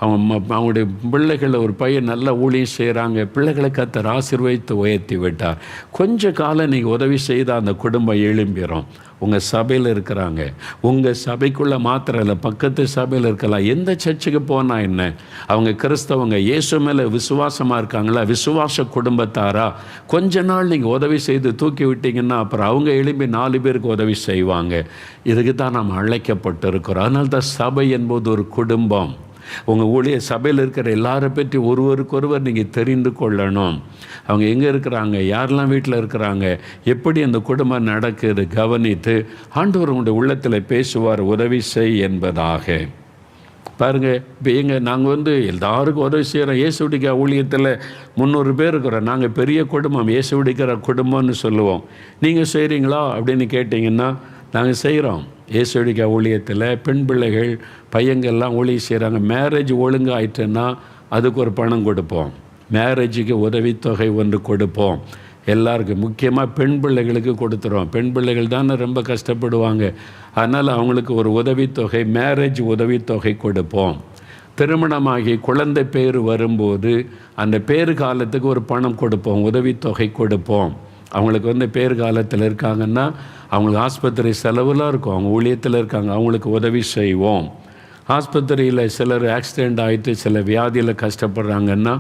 அவங்களுடைய பிள்ளைகளை ஒரு பையன் நல்ல ஊழியம் செய்கிறாங்க. பிள்ளைகளை கர்த்தர் ஆசீர்வதித்து உயர்த்தி விட்டார். கொஞ்ச காலம் நீங்கள் உதவி செய்தால் அந்த குடும்பம் எழும்பிடும். உங்கள் சபையில் இருக்கிறாங்க, உங்கள் சபைக்குள்ளே மாத்திரம் இல்லை, பக்கத்து சபையில் இருக்கலாம், எந்த சர்ச்சுக்கு போனால் என்ன, அவங்க கிறிஸ்தவங்க, இயேசு மேலே விசுவாசமாக இருக்காங்களா, விசுவாச குடும்பத்தாரா, கொஞ்ச நாள் நீங்கள் உதவி செய்து தூக்கி விட்டீங்கன்னா அப்புறம் அவங்க எழும்பி 4 பேருக்கு உதவி செய்வாங்க. இதுக்கு தான் நாம் அழைக்கப்பட்டிருக்கிறோம். அதனால தான் சபை என்பது ஒரு குடும்பம். உங்கள் ஊழிய சபையில் இருக்கிற எல்லாரை பற்றி ஒருவருக்கொருவர் நீங்கள் தெரிந்து கொள்ளணும். அவங்க எங்கே இருக்கிறாங்க, யாரெல்லாம் வீட்டில் இருக்கிறாங்க, எப்படி அந்த குடும்பம் நடக்குது கவனித்து ஆண்டவர் உங்களுடைய உள்ளத்தில் பேசுவார், உதவி செய் என்பதாக. பாருங்கள், இப்போ நாங்கள் எல்லாருக்கும் உதவி செய்கிறோம். இயேசுடிக்கிற ஊழியத்தில் 300 பேர் இருக்கிறோம். நாங்கள் பெரிய குடும்பம், இயேசுடிக்கிற குடும்பம்னு சொல்லுவோம். நீங்கள் செய்கிறீங்களா அப்படின்னு கேட்டிங்கன்னா நாங்கள் செய்கிறோம். இயேசுடிக்கிற ஊழியத்தில் பெண் பிள்ளைகள் பையங்கள்லாம் ஊழியம் செய்கிறாங்க. மேரேஜ் ஒழுங்காயிட்டுன்னா அதுக்கு ஒரு பணம் கொடுப்போம், மேரேஜுக்கு உதவித்தொகை ஒன்று கொடுப்போம். எல்லாருக்கும் முக்கியமாக பெண் பிள்ளைகளுக்கு கொடுத்துருவோம். பெண் பிள்ளைகள் தானே ரொம்ப கஷ்டப்படுவாங்க, அதனால் அவங்களுக்கு ஒரு உதவித்தொகை, மேரேஜ் உதவித்தொகை கொடுப்போம். திருமணமாகி குழந்தை பேர் வரும்போது அந்த பேறு காலத்துக்கு ஒரு பணம் கொடுப்போம், உதவித்தொகை கொடுப்போம். அவங்களுக்கு பேறு காலத்தில் இருக்காங்கன்னா அவங்களுக்கு ஆஸ்பத்திரி செலவுலாம் இருக்கும், அவங்க ஊழியத்தில் இருக்காங்க, அவங்களுக்கு உதவி செய்வோம். ஆஸ்பத்திரியில் சிலர் ஆக்சிடெண்ட் ஆகிட்டு சில வியாதியில் கஷ்டப்படுறாங்கன்னா,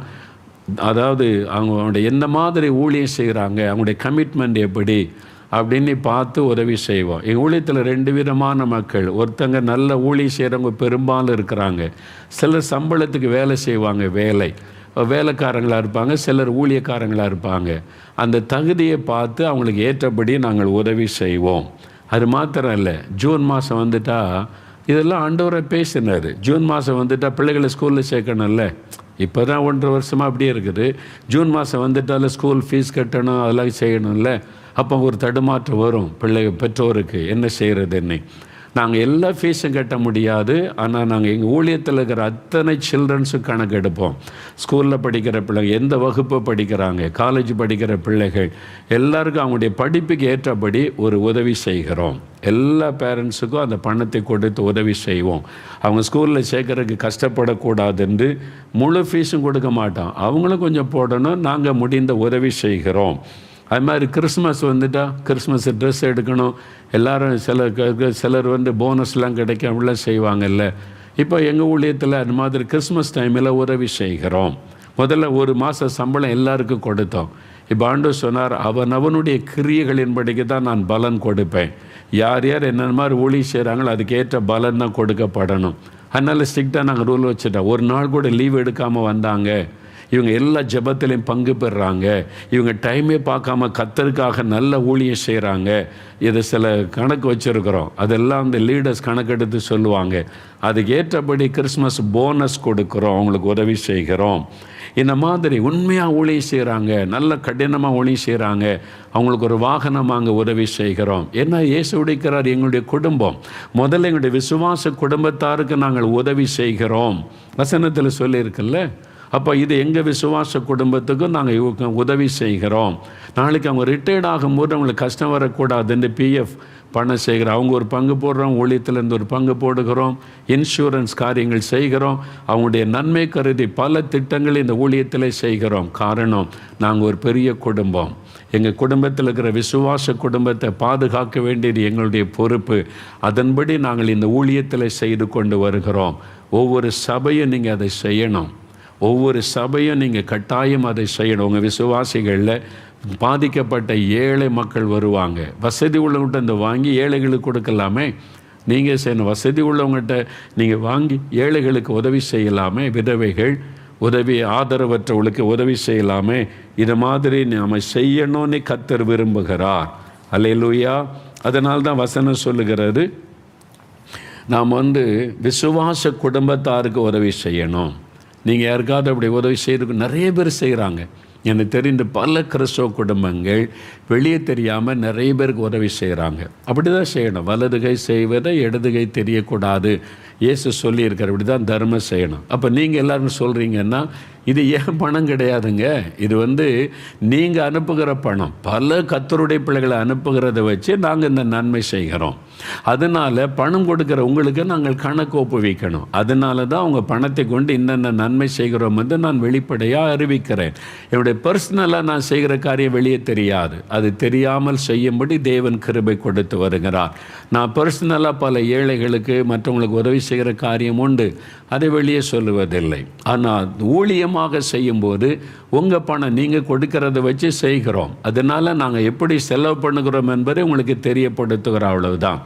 அதாவது அவங்களுடைய எந்த மாதிரி ஊழியம் செய்கிறாங்க, அவங்களுடைய கமிட்மெண்ட் எப்படி அப்படின்னு பார்த்து உதவி செய்வோம். எங்கள் ஊழியத்தில் 2 விதமான மக்கள். ஒருத்தங்க நல்ல ஊழியம் செய்கிறவங்க பெரும்பாலும் இருக்கிறாங்க, சிலர் சம்பளத்துக்கு வேலை செய்வாங்க, வேலைக்காரங்களாக இருப்பாங்க, சிலர் ஊழியக்காரங்களாக இருப்பாங்க. அந்த தகுதியை பார்த்து அவங்களுக்கு ஏற்றபடி நாங்கள் உதவி செய்வோம். அது மாத்திரம் இல்லை, ஜூன் மாதம் வந்துட்டால் இதெல்லாம் ஆண்டவரை பேசினார். ஜூன் மாதம் வந்துட்டால் பிள்ளைகளை ஸ்கூலில் சேர்க்கணும்ல, இப்போ தான் 1.5 வருஷமாக அப்படியே இருக்குது. ஜூன் மாதம் வந்துட்டாலும் ஸ்கூல் ஃபீஸ் கட்டணும், அதெல்லாம் செய்யணும்ல. அப்போ ஒரு தடுமாற்றம் வரும் பெற்றோருக்கு, என்ன செய்கிறதுன்னு. நாங்கள் எல்லா ஃபீஸும் கட்ட முடியாது, ஆனால் நாங்கள் எங்கள் ஊழியத்தில் இருக்கிற அத்தனை சில்ட்ரன்ஸும் கணக்கு எடுப்போம். ஸ்கூலில் படிக்கிற பிள்ளைங்க, எந்த வகுப்பு படிக்கிறாங்க, காலேஜ் படிக்கிற பிள்ளைகள் எல்லாருக்கும் அவங்களுடைய படிப்புக்கு ஏற்றபடி ஒரு உதவி செய்கிறோம். எல்லா பேரண்ட்ஸுக்கும் அந்த பணத்தை கொடுத்து உதவி செய்வோம். அவங்க ஸ்கூலில் சேர்க்கறதுக்கு கஷ்டப்படக்கூடாது என்று முழு ஃபீஸும் கொடுக்க மாட்டோம், அவங்களும் கொஞ்சம் போடணும், நாங்கள் முடிந்த உதவி செய்கிறோம். அது மாதிரி கிறிஸ்மஸ் வந்துட்டால் கிறிஸ்மஸ் ட்ரெஸ் எடுக்கணும், எல்லோரும் சிலர் போனஸ்லாம் கிடைக்க உள்ள செய்வாங்கல்ல. இப்போ எங்கள் ஊழியத்தில் அது மாதிரி கிறிஸ்மஸ் டைமில் உதவி செய்கிறோம். முதல்ல 1 மாத சம்பளம் எல்லாருக்கும் கொடுத்தோம். இப்போ ஆண்டவர் சொன்னார், அவனுடைய கிரியைகளின்படிக்கு தான் நான் பலன் கொடுப்பேன். யார் யார் என்னென்ன மாதிரி ஊழியம் செய்கிறாங்களோ அதுக்கேற்ற பலன் தான் கொடுக்கப்படணும். அதனால் ஸ்ட்ரிக்டாக நாங்கள் ரூல் வச்சுட்டோம். ஒரு நாள் கூட லீவ் எடுக்காமல் வந்தாங்க, இவங்க எல்லா ஜெபத்திலையும் பங்கு பெறுறாங்க, இவங்க டைமே பார்க்காம கர்த்தருக்காக நல்ல ஊழியம் செய்கிறாங்க. இதை சில கணக்கு வச்சுருக்கிறோம், அதெல்லாம் அந்த லீடர்ஸ் கணக்கெடுத்து சொல்லுவாங்க. அதுக்கு ஏற்றபடி கிறிஸ்மஸ் போனஸ் கொடுக்குறோம், அவங்களுக்கு உதவி செய்கிறோம். இந்த மாதிரி உண்மையாக ஊழியம் செய்கிறாங்க, நல்ல கடினமாக ஊழியம் செய்கிறாங்க, அவங்களுக்கு ஒரு வாகனம் அங்கே உதவி செய்கிறோம். ஏன்னா இயேசு உடைக்கிறார், எங்களுடைய குடும்பம் முதல்ல எங்களுடைய விசுவாச குடும்பத்தாருக்கு நாங்கள் உதவி செய்கிறோம். வசனத்தில் சொல்லியிருக்குல்ல, அப்போ இது எங்கள் விசுவாச குடும்பத்துக்கும் நாங்கள் உதவி செய்கிறோம். நாளைக்கு அவங்க ரிட்டையர்ட் ஆகும்போது அவங்களுக்கு கஷ்டம் வரக்கூடாதுன்னு பிஎஃப் பணம் செய்கிறோம். அவங்க ஒரு பங்கு போடுறோம், ஊழியத்திலேருந்து ஒரு பங்கு போடுகிறோம், இன்சூரன்ஸ் காரியங்கள் செய்கிறோம். அவங்களுடைய நன்மை கருதி பல திட்டங்கள் இந்த ஊழியத்தில் செய்கிறோம். காரணம், நாங்கள் ஒரு பெரிய குடும்பம். எங்கள் குடும்பத்தில் இருக்கிற விசுவாச குடும்பத்தை பாதுகாக்க வேண்டியது எங்களுடைய பொறுப்பு. அதன்படி நாங்கள் இந்த ஊழியத்தில் செய்து கொண்டு வருகிறோம். ஒவ்வொரு சபையும் நீங்கள் அதை செய்யணும். ஒவ்வொரு சபையும் நீங்கள் கட்டாயம் அதை செய்யணும். உங்கள் விசுவாசிகளில் பாதிக்கப்பட்ட ஏழை மக்கள் வருவாங்க. வசதி உள்ளவங்கள்ட்ட இந்த வாங்கி ஏழைகளுக்கு கொடுக்கலாமே. நீங்கள் செய்யணும். வசதி உள்ளவங்கள்ட்ட நீங்கள் வாங்கி ஏழைகளுக்கு உதவி செய்யலாமே. விதவைகள், உதவி ஆதரவற்றவர்களுக்கு உதவி செய்யலாமே. இது மாதிரி நாம் செய்யணும்னு கர்த்தர் விரும்புகிறார். அல்லேலூயா. அதனால்தான் வசனம் சொல்லுகிறது, நாம் விசுவாச குடும்பத்தாருக்கு உதவி செய்யணும். நீங்கள் யாருக்காவது அப்படி உதவி செய்யறதுக்கு நிறைய பேர் செய்கிறாங்க. எனக்கு தெரிந்த பல கிறிஸ்தவ குடும்பங்கள் வெளியே தெரியாமல் நிறைய பேருக்கு உதவி செய்கிறாங்க. அப்படி தான் செய்யணும். வலது கை செய்வதை இடது கை தெரியக்கூடாது. இயேசு சொல்லியிருக்கார், இப்படி தான் தர்மம் செய்யணும். அப்போ நீங்கள் எல்லோரும் சொல்கிறீங்கன்னா இது ஏன் பணம் கிடையாதுங்க. இது நீங்கள் அனுப்புகிற பணம். பல கர்த்தருடைய பிள்ளைகளை அனுப்புகிறத வச்சு நாங்கள் இந்த நன்மை செய்கிறோம். அதனால் பணம் கொடுக்குற உங்களுக்கு நாங்கள் கணக்கு ஒப்புவிக்கணும். அதனால தான் உங்கள் பணத்தை கொண்டு இன்னென்ன நன்மை செய்கிறோம் நான் வெளிப்படையாக அறிவிக்கிறேன். என்னுடைய பர்சனலாக நான் செய்கிற காரியம் வெளியே தெரியாது. அது தெரியாமல் செய்யும்படி தேவன் கிருபை கொடுத்து வருகிறார். நான் பர்சனலாக பல ஏழைகளுக்கு மற்றவங்களுக்கு உதவி செய்கிற காரியம் உண்டு. அதை வெளியே சொல்லுவதில்லை. ஆனால் ஊழியமாக செய்யும்போது உங்கள் பணம் நீங்கள் கொடுக்கறத வச்சு செய்கிறோம். அதனால் நாங்கள் எப்படி செலவு பண்ணுகிறோம் என்பதை உங்களுக்கு தெரியப்படுத்துகிறோம், அவ்வளவுதான்.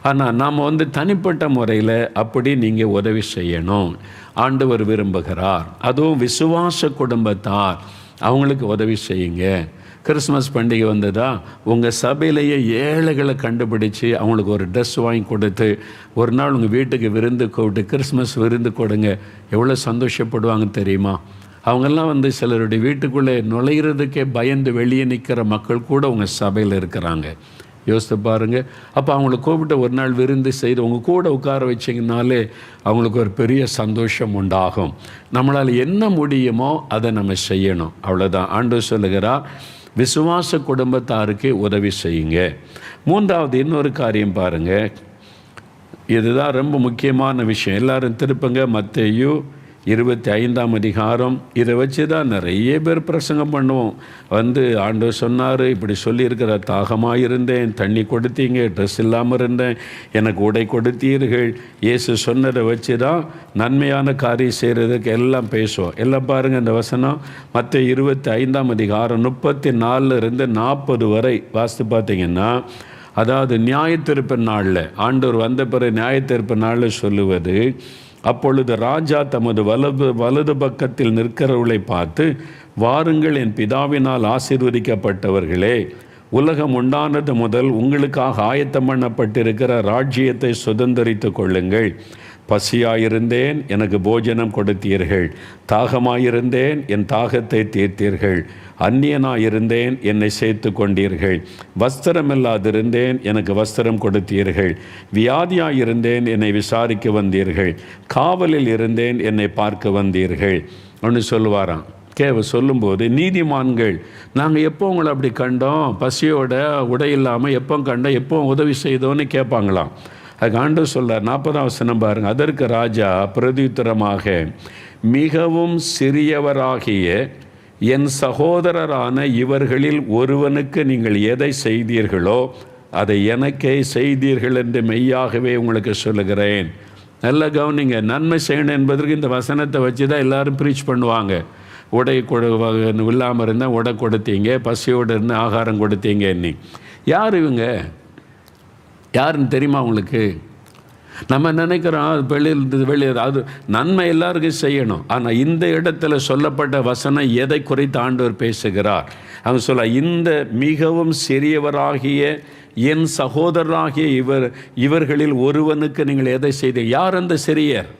ஆனால் நாம் தனிப்பட்ட முறையில் அப்படி நீங்கள் உதவி செய்யணும். ஆண்டவர் விரும்புகிறார். அதுவும் விசுவாச குடும்பத்தார், அவங்களுக்கு உதவி செய்யுங்க. கிறிஸ்மஸ் பண்டிகை வந்ததா, உங்கள் சபையிலேயே ஏழைகளை கண்டுபிடிச்சி அவங்களுக்கு ஒரு ட்ரெஸ் வாங்கி கொடுத்து ஒரு நாள் உங்கள் வீட்டுக்கு விருந்து கூப்பிட்டு கிறிஸ்மஸ் விருந்து கொடுங்க. எவ்வளோ சந்தோஷப்படுவாங்கன்னு தெரியுமா? அவங்கெல்லாம் சிலருடைய வீட்டுக்குள்ளே நுழைகிறதுக்கே பயந்து வெளியே நிற்கிற மக்கள் கூட உங்கள் சபையில் இருக்கிறாங்க. யோசித்து பாருங்கள். அப்போ அவங்கள கூப்பிட்டு ஒரு நாள் விருந்து செய்து உங்கள் கூட உட்கார வச்சிங்கனாலே அவங்களுக்கு ஒரு பெரிய சந்தோஷம் உண்டாகும். நம்மளால் என்ன முடியுமோ அதை நம்ம செய்யணும், அவ்வளோதான். ஆண்டவர் சொல்லுகிறார், விசுவாச குடும்பத்தாருக்கு உதவி செய்யுங்க. மூன்றாவது இன்னொரு காரியம் பாருங்கள், இதுதான் ரொம்ப முக்கியமான விஷயம். எல்லாரும் திருப்புங்க மத்தேயு 25ஆம் அதிகாரம். இதை வச்சு தான் நிறைய பேர் பிரசங்கம் பண்ணுவோம். ஆண்டவர் சொன்னார், இப்படி சொல்லியிருக்கிற, தாகமாக இருந்தேன், தண்ணி கொடுத்தீங்க, ட்ரெஸ் இல்லாமல் இருந்தேன், எனக்கு உடை கொடுத்தீர்கள். இயேசு சொன்னதை வச்சு தான் நன்மையான காரியம் செய்கிறதுக்கு எல்லாம் பேசுவோம். எல்லாம் பாருங்கள், இந்த வசனம் மத்தேயு 25ஆம் அதிகாரம் 34-40 வரை வாசித்து பார்த்தீங்கன்னா, அதாவது நியாயத்தீர்ப்பு நாளில் ஆண்டவர் வந்த பிறகு நியாயத்தீர்ப்பு நாளில் சொல்லுவது, அப்பொழுது ராஜா தமது வலது பக்கத்தில் நிற்கிறவர்களை பார்த்து, வாருங்கள், என் பிதாவினால் ஆசீர்வதிக்கப்பட்டவர்களே, உலகம் உண்டானது முதல் உங்களுக்காக ஆயத்தம் பண்ணப்பட்டிருக்கிற ராஜ்யத்தை சுதந்தரித்து கொள்ளுங்கள். பசியாயிருந்தேன், எனக்கு போஜனம் கொடுத்தீர்கள். தாகமாயிருந்தேன், என் தாகத்தை தீர்த்தீர்கள். அந்நியனாயிருந்தேன், என்னை சேர்த்து கொண்டீர்கள். வஸ்திரமில்லாதிருந்தேன், எனக்கு வஸ்திரம் கொடுத்தீர்கள். வியாதியாயிருந்தேன், என்னை விசாரிக்க வந்தீர்கள். காவலில் இருந்தேன், என்னை பார்க்க வந்தீர்கள். ஒன்று சொல்லுவாராம். சொல்லும்போது, நீதிமான்கள், நாங்கள் எப்போ உங்களை அப்படி கண்டோம், பசியோட உடை இல்லாமல் எப்போ கண்டோம், எப்போ உதவி செய்தோன்னு கேட்பாங்களாம். அதுக்கு ஆண்டவர் சொல்றார், 40ஆம் வசனம் பாருங்கள். அதற்கு ராஜா பிரதியுத்தரமாக, மிகவும் சிறியவராகிய என் சகோதரரான இவர்களில் ஒருவனுக்கு நீங்கள் எதை செய்தீர்களோ அதை எனக்கே செய்தீர்கள் என்று மெய்யாகவே உங்களுக்கு சொல்லுகிறேன். நல்ல கவனிங்க. நன்மை செய்யணும் என்பதற்கு இந்த வசனத்தை வச்சு தான் எல்லாரும் ப்ரீச் பண்ணுவாங்க. உடை இல்லாமல் இருந்தால் உடை கொடுத்தீங்க, பசியோடு இருந்து ஆகாரம் கொடுத்தீங்க. நீ யார் இவங்க? யாருன்னு தெரியுமா உங்களுக்கு? நம்ம நினைக்கிறோம் வெளியே அது நன்மை எல்லாருக்கும் செய்யணும். ஆனால் இந்த இடத்துல சொல்லப்பட்ட வசனம் எதை குறித்து ஆண்டவர் பேசுகிறார்? அவங்க சொல்ல, இந்த மிகவும் சிறியவராகிய என் சகோதரராகிய இவர்களில் ஒருவனுக்கு நீங்கள் எதை செய்த? யார் அந்த சிறியர்?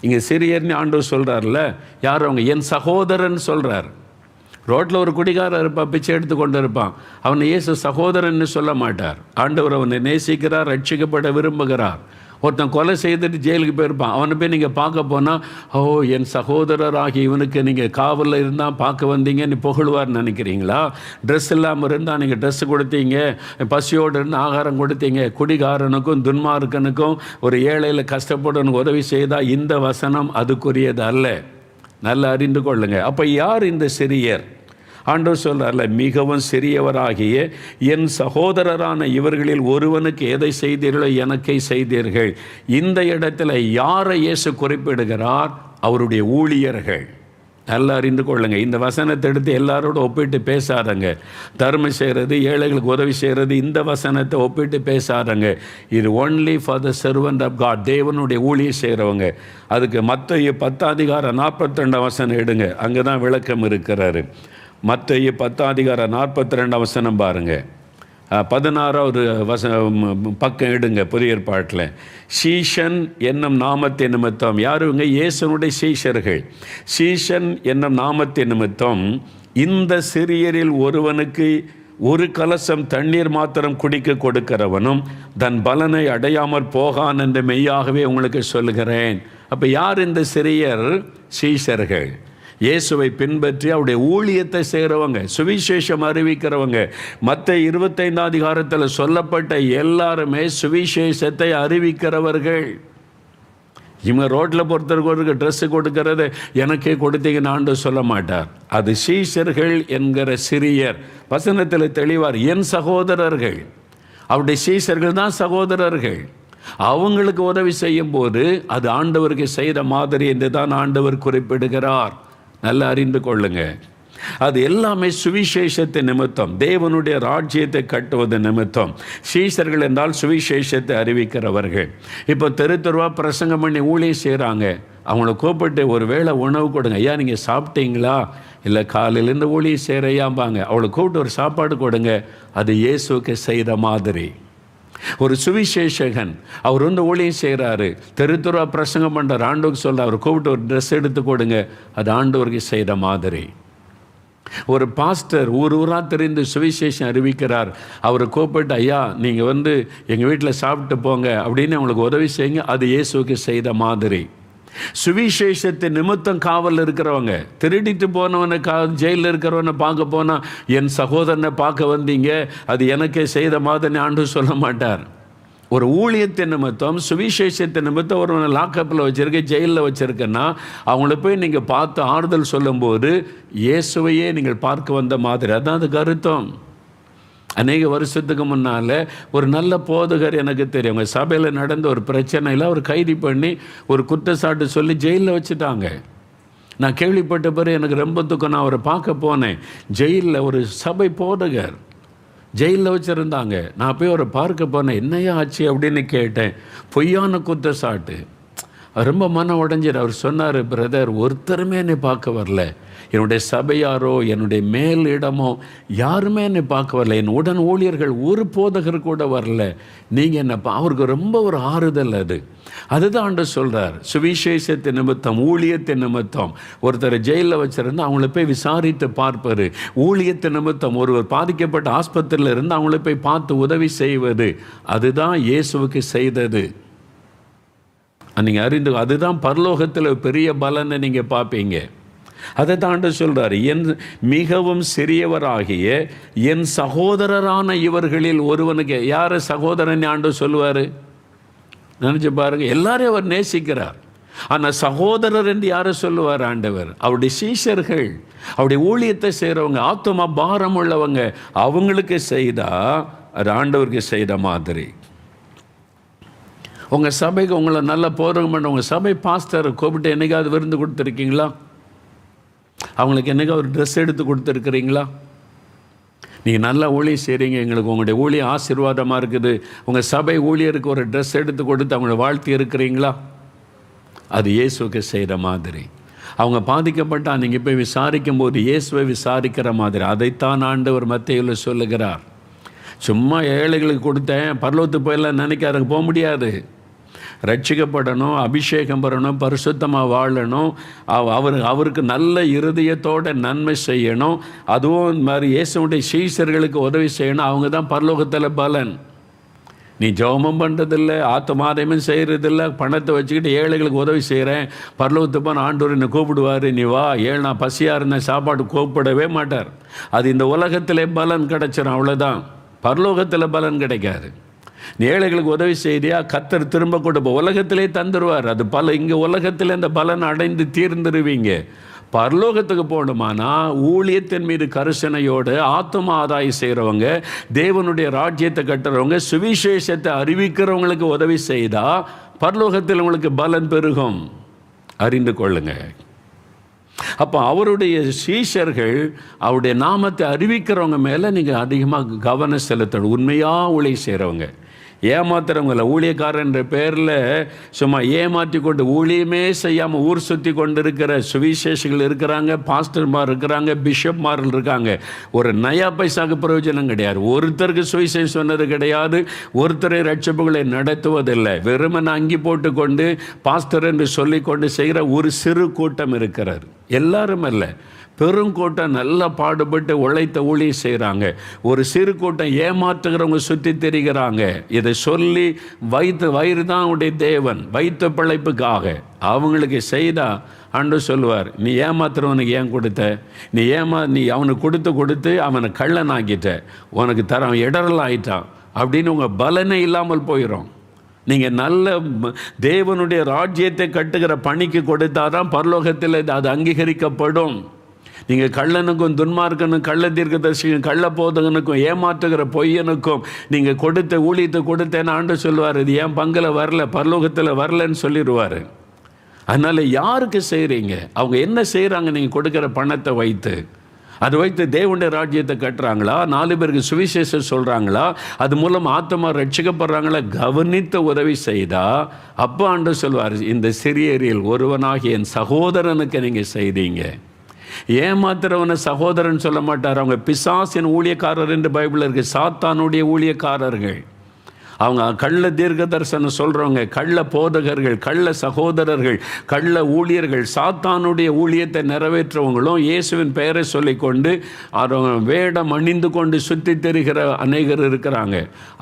இங்கே சிறியர்னு ஆண்டவர் சொல்கிறார்ல, யார் அவங்க? என் சகோதரன் சொல்கிறார். ரோட்டில் ஒரு குடிகாரன் இருப்பான், பிச்சை எடுத்து கொண்டு இருப்பான். அவனை இயேசு சகோதரன்னு சொல்ல மாட்டார். ஆண்டவர் அவனை நேசிக்கிறார், ரட்சிக்கப்பட விரும்புகிறார். ஒருத்தன் கொலை செய்துட்டு ஜெயிலுக்கு போயிருப்பான். அவனை போய் நீங்கள் பார்க்க போனால், ஓ என் சகோதரராகி இவனுக்கு நீங்கள் காவலில் இருந்தால் பார்க்க வந்தீங்கன்னு புகழ்வார்னு நினைக்கிறீங்களா? ட்ரெஸ் இல்லாமல் இருந்தால் நீங்கள் ட்ரெஸ்ஸு கொடுத்தீங்க, பசியோடு இருந்து ஆகாரம் கொடுத்தீங்க. குடிகாரனுக்கும் துன்மார்க்கனுக்கும் ஒரு ஏழையில் கஷ்டப்படணும் உதவி செய்தால் இந்த வசனம் அதுக்குரியது அல்ல. நல்லா அறிந்து கொள்ளுங்க. அப்போ யார் இந்த சிறியர்? ஆண்டவர் சொல்றார்ல, மிகவும் சிறியவராகிய என் சகோதரரான இவர்களில் ஒருவனுக்கு எதை செய்தீர்களோ எனக்கே செய்தீர்கள். இந்த இடத்துல யாரை இயேசு குறிப்பிடுகிறார்? அவருடைய ஊழியர்கள். நல்லா அறிந்து கொள்ளுங்க. இந்த வசனத்தை எடுத்து எல்லாரோட ஒப்பிட்டு பேசாதங்க. தர்மம் செய்கிறது, ஏழைகளுக்கு உதவி செய்கிறது, இந்த வசனத்தை ஒப்பிட்டு பேசாதங்க. இது only for the servant of God, தேவனுடைய ஊழியம் செய்கிறவங்க. அதுக்கு மத்தேயு 10:42 எடுங்க, அங்கே தான் விளக்கம் இருக்கிறாரு. மத்தேயு 10:42 பாருங்கள். 16வது பக்கம் எடுங்க புதிய ஏற்பாட்டில். சீஷன் என்னும் நாமத்தின் நிமித்தம், யாருங்க? இயேசுனுடைய சீஷர்கள். சீஷன் என்னும் நாமத்தின் நிமித்தம் இந்த சிறியரில் ஒருவனுக்கு ஒரு கலசம் தண்ணீர் மாத்திரம் குடிக்க கொடுக்கிறவனும் தன் பலனை அடையாமற் போகான் என்று மெய்யாகவே உங்களுக்கு சொல்லுகிறேன். அப்போ யார் இந்த சிறியர்? சீஷர்கள். இயேசுவை பின்பற்றி அவருடைய ஊழியத்தை செய்கிறவங்க, சுவிசேஷம் அறிவிக்கிறவங்க. மத்தேயு 25 சொல்லப்பட்ட எல்லாருமே சுவிசேஷத்தை அறிவிக்கிறவர்கள். இவங்க ரோட்டில் பொறுத்தவருக்கு ட்ரெஸ்ஸு கொடுக்கறது எனக்கே கொடுத்தீங்கன்னு ஆண்டவர் சொல்ல மாட்டார். அது சீஷர்கள் என்கிற சிறியர். வசனத்தில் தெளிவார், என் சகோதரர்கள். அவருடைய சீஷர்கள் தான் சகோதரர்கள். அவங்களுக்கு உதவி செய்யும் போது அது ஆண்டவருக்கு செய்த மாதிரி என்று தான் ஆண்டவர் குறிப்பிடுகிறார். நல்லா அறிந்து கொள்ளுங்க. அது எல்லாமே சுவிசேஷத்தை நிமித்தம், தேவனுடைய ராஜ்யத்தை கட்டுவது நிமித்தம். சீஷர்கள் என்றால் சுவிசேஷத்தை அறிவிக்கிறவர்கள். இப்போ தெருவா பிரசங்கம் பண்ணி ஊழியம் செய்கிறாங்க. அவங்கள கூப்பிட்டு ஒரு வேளை உணவு கொடுங்க. ஐயா நீங்கள் சாப்பிட்டீங்களா? இல்லை காலையிலேருந்து ஊழியம் செய்கிறையாம்பாங்க. அவளை கூப்பிட்டு ஒரு சாப்பாடு கொடுங்க. அது இயேசுக்கு செய்த மாதிரி. ஒரு சுவிசேஷகன் அவர் ஊழியம் செய்கிறாரு, தெருவா பிரசங்கம் பண்ணுறார், ஆண்டவருக்கு சொல்ல அவர் கூப்பிட்டு ஒரு ட்ரெஸ் எடுத்து கொடுங்க. அது ஆண்டவருக்கு செய்த மாதிரி. ஒரு பாஸ்டர் ஊராக தெரிந்து சுவிசேஷம் அறிவிக்கிறார். அவரை கூப்பிட்டு, ஐயா நீங்கள் எங்கள் வீட்டில் சாப்பிட்டு போங்க அப்படின்னு அவங்களுக்கு உதவி செய்யுங்க. அது இயேசுக்கு செய்த மாதிரி. சுவிசேஷத்தை நிமித்தம் காவலில் இருக்கிறவங்க, திருடிட்டு போனவனை ஜெயிலில் இருக்கிறவனை பார்க்க போனால் என் சகோதரனை பார்க்க வந்தீங்க, அது எனக்கே செய்த மாதிரி ஆண்டவர் சொல்ல மாட்டார். ஒரு ஊழியத்தின் நிமித்தம், சுவிசேஷத்தின் நிமித்தம் ஒருவனை லாக்கப்பில் வச்சுருக்க, ஜெயிலில் வச்சுருக்கேன்னா அவங்கள போய் நீங்கள் பார்த்து ஆறுதல் சொல்லும்போது இயேசுவையே நீங்கள் பார்க்க வந்த மாதிரி. அதான் அது கருத்தம். அநேக வருஷத்துக்கு முன்னால் ஒரு நல்ல போதகர் எனக்கு தெரியும், அவங்க சபையில் நடந்த ஒரு பிரச்சனையில் அவர் கைது பண்ணி ஒரு குற்றச்சாட்டு சொல்லி ஜெயிலில் வச்சுட்டாங்க. நான் கேள்விப்பட்ட பிறகு எனக்கு ரொம்ப துக்கம். நான் அவரை பார்க்க போனேன். ஜெயிலில் ஒரு சபை போதகர் ஜெயிலில் வச்சுருந்தாங்க. நான் போய் அவரை பார்க்க போனேன். என்னையா ஆச்சு அப்படின்னு கேட்டேன். பொய்யான குற்றச்சாட்டு. ரொம்ப மனம் உடைஞ்சிரு. அவர் சொன்னார், பிரதர் ஒருத்தருமே என்னை பார்க்க வரல, என்னுடைய சபையாரோ என்னுடைய மேல் இடமோ யாருமே என்னை பார்க்க வரல, என் உடன் ஊழியர்கள் ஒரு போதகர் கூட வரல, நீங்கள் என்ன அவருக்கு ரொம்ப ஒரு ஆறுதல். அதுதான் ஆண்டவர் சொல்கிறார். சுவிசேஷத்தின் நிமித்தம், ஊழியத்தின் நிமித்தம் ஒருத்தரை ஜெயிலில் வச்சுருந்து அவங்கள போய் விசாரித்து பார்ப்பார். ஊழியத்தின் நிமித்தம் ஒருவர் பாதிக்கப்பட்ட ஆஸ்பத்திரியில் இருந்து அவங்கள போய் பார்த்து உதவி செய்வது, அதுதான் இயேசுவுக்கு செய்தது. நீங்கள் அறிந்து, அதுதான் பரலோகத்தில் பெரிய பலனை நீங்கள் பார்ப்பீங்க. அதை தாண்ட சொல்கிறார், என் மிகவும் சிறியவராகிய என் சகோதரரான இவர்களில் ஒருவனுக்கு. யார் சகோதரன் ஆண்டவர் சொல்லுவார்? நினச்சி பாருங்கள். எல்லாரையும் அவர் நேசிக்கிறார். ஆனால் சகோதரர் என்று யாரை சொல்லுவார் ஆண்டவர்? அவருடைய சீஷர்கள், அவருடைய ஊழியத்தை செய்கிறவங்க, ஆத்துமா பாரம் உள்ளவங்க, அவங்களுக்கு செய்தால் அது ஆண்டவருக்கு செய்த மாதிரி. உங்கள் சபைக்கு உங்களை நல்லா போகிறவங்க பண்ண உங்கள் சபை பாஸ்டர் கூப்பிட்டு என்றைக்காவது விருந்து கொடுத்துருக்கீங்களா? அவங்களுக்கு என்றைக்கா ஒரு ட்ரெஸ் எடுத்து கொடுத்துருக்குறீங்களா? நீங்கள் நல்லா ஊழியம் செய்கிறீங்க, எங்களுக்கு உங்களுடைய ஊழியம் ஆசீர்வாதமாக இருக்குது, உங்கள் சபை ஊழியருக்கு ஒரு ட்ரெஸ் எடுத்து கொடுத்து அவங்கள வாழ்த்தி இருக்கிறீங்களா? அது இயேசுக்கு செய்கிற மாதிரி. அவங்க பாதிக்கப்பட்டால் நீங்கள் போய் விசாரிக்கும் போது இயேசுவை விசாரிக்கிற மாதிரி. அதைத்தான் ஆண்டவர் மத்தேயுல சொல்லுகிறார். சும்மா ஏழைகளுக்கு கொடுத்தேன் பரலோகத்துக்கு போயெல்லாம் நினைக்காதுக்கு போக முடியாது. ரட்சிக்கப்படணும், அபிஷேகம் பெறணும், பரிசுத்தமாக வாழணும், அவருக்கு நல்ல இருதயத்தோடு நன்மை செய்யணும். அதுவும் இந்த மாதிரி இயேசுடைய சீஷர்களுக்கு உதவி செய்யணும். அவங்க தான் பரலோகத்தில் பலன். நீ ஜெபமும் பண்ணுறதில்ல, ஆத்மாதயமும் செய்கிறதில்ல, பணத்தை வச்சுக்கிட்டு ஏழைகளுக்கு உதவி செய்கிறேன், பரலோகத்து போன ஆண்டவர் என்னை கூப்பிடுவார், நீ வா, நான் பசியாக இருந்தேன், சாப்பாடு கூப்பிடவே மாட்டார். அது இந்த உலகத்திலே பலன் கிடைச்சிடும், அவ்வளோதான். பரலோகத்தில் பலன் கிடைக்காது. நீ ஏழைகளுக்கு உதவி செய்தியா, கர்த்தர் திரும்ப கொடுப்போம், உலகத்திலே தந்துடுவார். அது இங்கே உலகத்தில் இந்த பலன் அடைந்து தீர்ந்துருவீங்க. பரலோகத்துக்கு போகணுமானா ஊழியத்தின் மீது கரிசனையோடு ஆத்தும ஆதாயம் செய்கிறவங்க, தேவனுடைய ராஜ்யத்தை கட்டுறவங்க, சுவிசேஷத்தை அறிவிக்கிறவங்களுக்கு உதவி செய்தால் பரலோகத்தில் உங்களுக்கு பலன் பெருகும். அறிந்து கொள்ளுங்க. அப்போ அவருடைய சீஷர்கள் அவருடைய நாமத்தை அறிவிக்கிறவங்க மேலே நீங்கள் அதிகமாக கவனம் செலுத்தணும். உண்மையாக ஊழியம் செய்கிறவங்க, ஏமாத்துறவங்கள. ஊழியக்காரன்ற பேரில் சும்மா ஏமாற்றி கொண்டு ஊழியமே செய்யாமல் ஊர் சுற்றி கொண்டு இருக்கிற சுவிசேஷங்கள் இருக்கிறாங்க, பாஸ்டர்மார் இருக்கிறாங்க, பிஷப்மார்கள் இருக்காங்க. ஒரு நயா பைசாக்கு பிரயோஜனம் கிடையாது. ஒருத்தருக்கு சுவிசேஷம் சொன்னது கிடையாது, ஒருத்தரை ரட்சப்புகளை நடத்துவதில்லை. வெறுமனை அங்கி போட்டுக்கொண்டு பாஸ்டர் என்று சொல்லிக்கொண்டு செய்கிற ஒரு சிறு கூட்டம் இருக்கிறார். எல்லாரும் அல்ல, பெருங்கூட்டம் நல்லா பாடுபட்டு உழைத்த ஊழியம் செய்கிறாங்க. ஒரு சிறு கூட்டம் ஏமாற்றுகிறவங்க சுற்றி தெரிகிறாங்க. இதை சொல்லி வயிறு தான் உடைய தேவன், வைத்த பிழைப்புக்காக அவங்களுக்கு செய்தால் ஆண்டவர் சொல்லுவார், நீ ஏமாத்துறவனுக்கு ஏன் கொடுத்த, நீ அவனுக்கு கொடுத்து அவனை கள்ளன் ஆக்கிட்ட, உனக்கு தரம் இடரல் ஆயிட்டான் அப்படின்னு உங்கள் பலனே இல்லாமல் போயிடும். நீங்கள் நல்ல தேவனுடைய ராஜ்யத்தை கட்டுகிற பணிக்கு கொடுத்தாதான் பரலோகத்தில் அது அங்கீகரிக்கப்படும். நீங்கள் கள்ளனுக்கும் துன்மார்க்கனுக்கும் கள்ள தீர்க்கதரிசிக்கும் கள்ள போதகனுக்கும் ஏமாற்றுகிற பொய்யனுக்கும் நீங்கள் கொடுத்த ஊழியத்தை கொடுத்தேன்னு ஆண்டு சொல்லுவார், இது ஏன் பங்கில் வரல, பரலோகத்தில் வரலன்னு சொல்லிடுவார். அதனால் யாருக்கு செய்கிறீங்க, அவங்க என்ன செய்கிறாங்க, நீங்கள் கொடுக்குற பணத்தை வைத்து அதை வைத்து தேவனுடைய ராஜ்யத்தை கட்டுறாங்களா, 4 பேருக்கு சுவிசேஷம் சொல்கிறாங்களா, அது மூலம் ஆத்மா ரட்சிக்கப்படுறாங்களா, கவனித்த உதவி செய்தால் அப்போ ஆண்டு சொல்வார், இந்த சிறியரில் ஒருவனாகிய என் சகோதரனுக்கு நீங்கள் செய்தீங்க. ஏமாத்துறவனை சகோதரன் சொல்ல மாட்டார். அவங்க பிசாசின் ஊழியக்காரர் என்று பைபிள் இருக்குது, சாத்தானுடைய ஊழியக்காரர்கள். அவங்க கள்ள தீர்க்க தரிசனம் சொல்கிறவங்க, கள்ள போதகர்கள், கள்ள சகோதரர்கள், கள்ள ஊழியர்கள், சாத்தானுடைய ஊழியத்தை நிறைவேற்றவங்களும் இயேசுவின் பெயரை சொல்லிக்கொண்டு அவங்க வேடம் அணிந்து கொண்டு சுற்றி தெரிகிற அநேகர் இருக்கிறாங்க.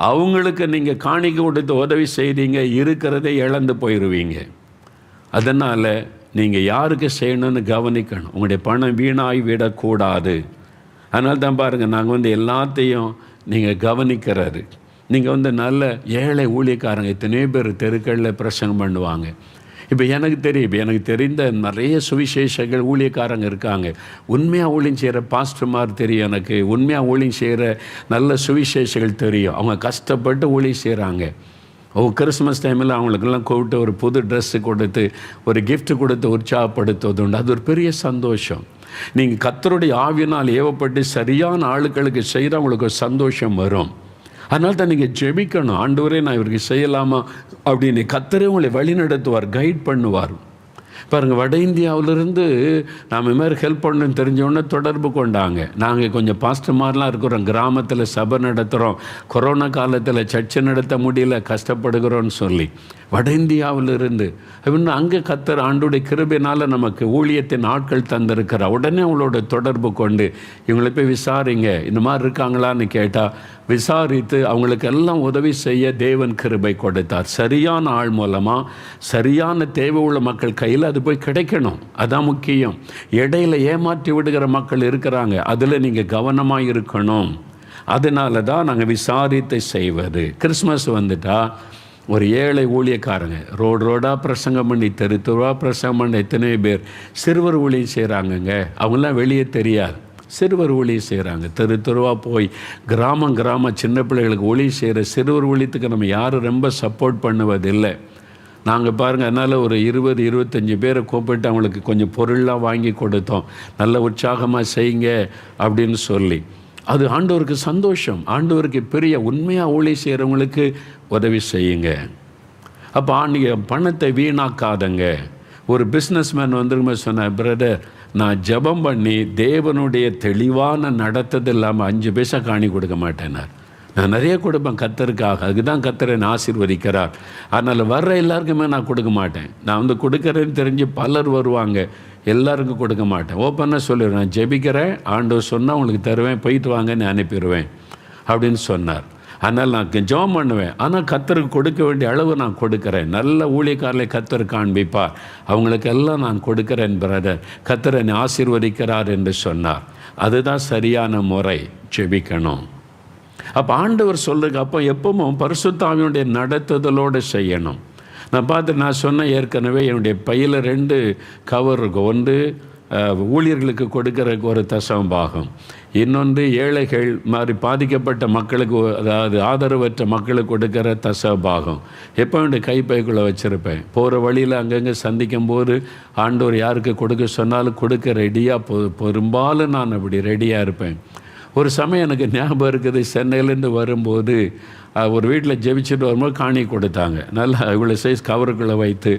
அவங்களுக்கு நீங்கள் காணிக்க கொடுத்து உதவி செய்தீங்க, இருக்கிறதை இழந்து போயிடுவீங்க. அதனால் நீங்கள் யாருக்கு செய்யணும்னு கவனிக்கணும். உங்களுடைய பணம் வீணாகி விடக்கூடாது. அதனால தான் பாருங்கள், நாங்கள் எல்லாத்தையும் நீங்கள் கவனிக்கிறாரு. நீங்கள் நல்ல ஏழை ஊழியக்காரங்க எத்தனையோ பேர் தெருக்களில் பிரசங்கம் பண்ணுவாங்க. இப்போ எனக்கு தெரிந்த நிறைய சுவிசேஷங்கள் ஊழியக்காரங்க இருக்காங்க. உண்மையாக ஊழியம் செய்கிற பாஸ்டர்மார் தெரியும் எனக்கு, உண்மையாக ஊழியம் செய்கிற நல்ல சுவிசேஷங்கள் தெரியும். அவங்க கஷ்டப்பட்டு ஊழியம் செய்கிறாங்க. கிறிஸ்மஸ் டைமில் அவங்களுக்கெல்லாம் கூப்பிட்டு ஒரு புது ட்ரெஸ்ஸு கொடுத்து ஒரு கிஃப்ட் கொடுத்து உற்சாகப்படுத்துவது உண்டு. அது ஒரு பெரிய சந்தோஷம். நீங்கள் கர்த்தருடைய ஆவியினால் ஏவப்பட்டு சரியான ஆளுக்களுக்கு செய்தால் அவங்களுக்கு ஒரு சந்தோஷம் வரும். அதனால தான் நீங்கள் ஜெபிக்கணும், ஆண்டவரே நான் இவருக்கு செய்யலாமா அப்படின்னு. கர்த்தரே உங்களை வழி நடத்துவார், கைட் பண்ணுவார். பாருங்கள், வட இந்தியாவிலிருந்து நாம் இது மாதிரி ஹெல்ப் பண்ணணும்னு தெரிஞ்சவொடனே தொடர்பு கொண்டாங்க. நாங்கள் கொஞ்சம் பாஸ்டர்மாரெலாம் இருக்கிறோம், கிராமத்தில் சபை நடத்துகிறோம், கொரோனா காலத்தில் சர்ச்சை நடத்த முடியல, கஷ்டப்படுகிறோன்னு சொல்லி வட இந்தியாவிலிருந்து அப்படின்னு அங்கே கர்த்தர் ஆண்டுடைய கிருபையினால் நமக்கு ஊழியத்தின் ஆட்கள் தந்திருக்கிறார். உடனே அவங்களோட தொடர்பு கொண்டு இவங்களை போய் விசாரிங்க, இந்த மாதிரி இருக்காங்களான்னு கேட்டால் விசாரித்து அவங்களுக்கு எல்லாம் உதவி செய்ய தேவன் கிருபை கொடுத்தார். சரியான ஆள் மூலமாக சரியான தேவை உள்ள மக்கள் கையில் அது போய் கிடைக்கணும், அதான் முக்கியம். இடையில ஏமாற்றி விடுகிற மக்கள் இருக்கிறாங்க, அதில் நீங்கள் கவனமாக இருக்கணும். அதனால தான் நாங்கள் விசாரித்து செய்வது. கிறிஸ்மஸ் வந்துட்டால் ஒரு ஏழை ஊழியக்காரங்க ரோடாக பிரசங்கம் பண்ணி தெருவாக பிரசங்கம் பண்ண எத்தனை பேர் சிறுவர் ஊழியம் செய்கிறாங்கங்க. அவங்களாம் வெளியே தெரியாது, சிறுவர் ஊழியம் செய்கிறாங்க. தெருவாக போய் கிராமம் சின்ன பிள்ளைகளுக்கு ஊழியம் செய்கிற சிறுவர் ஊழியத்துக்கு நம்ம யாரும் ரொம்ப சப்போர்ட் பண்ணுவதில்லை. நாங்கள் பாருங்கள், அதனால் ஒரு 20-25 பேரை கூப்பிட்டு அவங்களுக்கு கொஞ்சம் பொருள்லாம் வாங்கி கொடுத்தோம், நல்ல உற்சாகமாக செய்யுங்க அப்படின்னு சொல்லி. அது ஆண்டவருக்கு சந்தோஷம், ஆண்டவருக்கு பெரிய. உண்மையாக ஊழியம் செய்கிறவங்களுக்கு உதவி செய்யுங்க. அப்போ நீங்கள் பணத்தை வீணாக்காதங்க. ஒரு பிஸ்னஸ்மேன் வந்துருமே சொன்னேன், பிரதர் நான் ஜெபம் பண்ணி தேவனுடைய தெளிவான நடத்தது இல்லாமல் 5 பைசா காணி கொடுக்க மாட்டேனார். நான் நிறைய கொடுப்பேன் கர்த்தருக்காக, அதுக்கு தான் கர்த்தரை என்னை ஆசீர்வதிக்கிறார். அதனால் வர்ற எல்லாருக்குமே நான் கொடுக்க மாட்டேன். நான் கொடுக்குறேன்னு தெரிஞ்சு பலர் வருவாங்க, எல்லாருக்கும் கொடுக்க மாட்டேன். ஓப்பனாக சொல்லிடுவேன், நான் ஜெபிக்கிறேன், ஆண்டவர் சொன்னால் உங்களுக்கு தருவேன், போயிட்டு வாங்கன்னு அனுப்பிடுவேன் அப்படின்னு சொன்னார். அதனால் நான் ஜெபம் பண்ணுவேன். ஆனால் கர்த்தருக்கு கொடுக்க வேண்டிய அளவு நான் கொடுக்குறேன். நல்ல ஊழியக்காரர்களை கர்த்தர் காண்பிப்பார். அவங்களுக்கெல்லாம் நான் கொடுக்குறேன் பிரதர். கர்த்தர் என்னை ஆசீர்வதிக்கிறார் என்று சொன்னார். அதுதான் சரியான முறை, ஜெபிக்கணும். அப்போ ஆண்டவர் சொல்லுங்க, அப்போ எப்பவும் பரிசுத்த ஆவியினுடைய நடத்துதலோடு செய்யணும். நான் சொன்னேன் ஏற்கனவே, என்னுடைய பையில் 2 கவர் இருக்கும். ஒன்று ஊழியர்களுக்கு கொடுக்கறதுக்கு ஒரு தசமபாகம், இன்னொன்று ஏழைகள் மாதிரி பாதிக்கப்பட்ட மக்களுக்கு, அதாவது ஆதரவற்ற மக்களுக்கு கொடுக்குற தசமபாகம் எப்போ என்னுடைய கைப்பைக்குள்ளே வச்சுருப்பேன். போகிற வழியில் அங்கங்கே சந்திக்கும் போது ஆண்டவர் யாருக்கு கொடுக்க சொன்னாலும் கொடுக்க ரெடியாக, பெரும்பாலும் நான் அப்படி ரெடியாக இருப்பேன். ஒரு சமயம் எனக்கு ஞாபகம் இருக்குது, சென்னையிலேருந்து வரும்போது ஒரு வீட்டில் ஜெபிச்சுட்டு வரும்போது காணி கொடுத்தாங்க. நல்லா இவ்வளோ சைஸ் கவருக்குள்ளே வைத்து,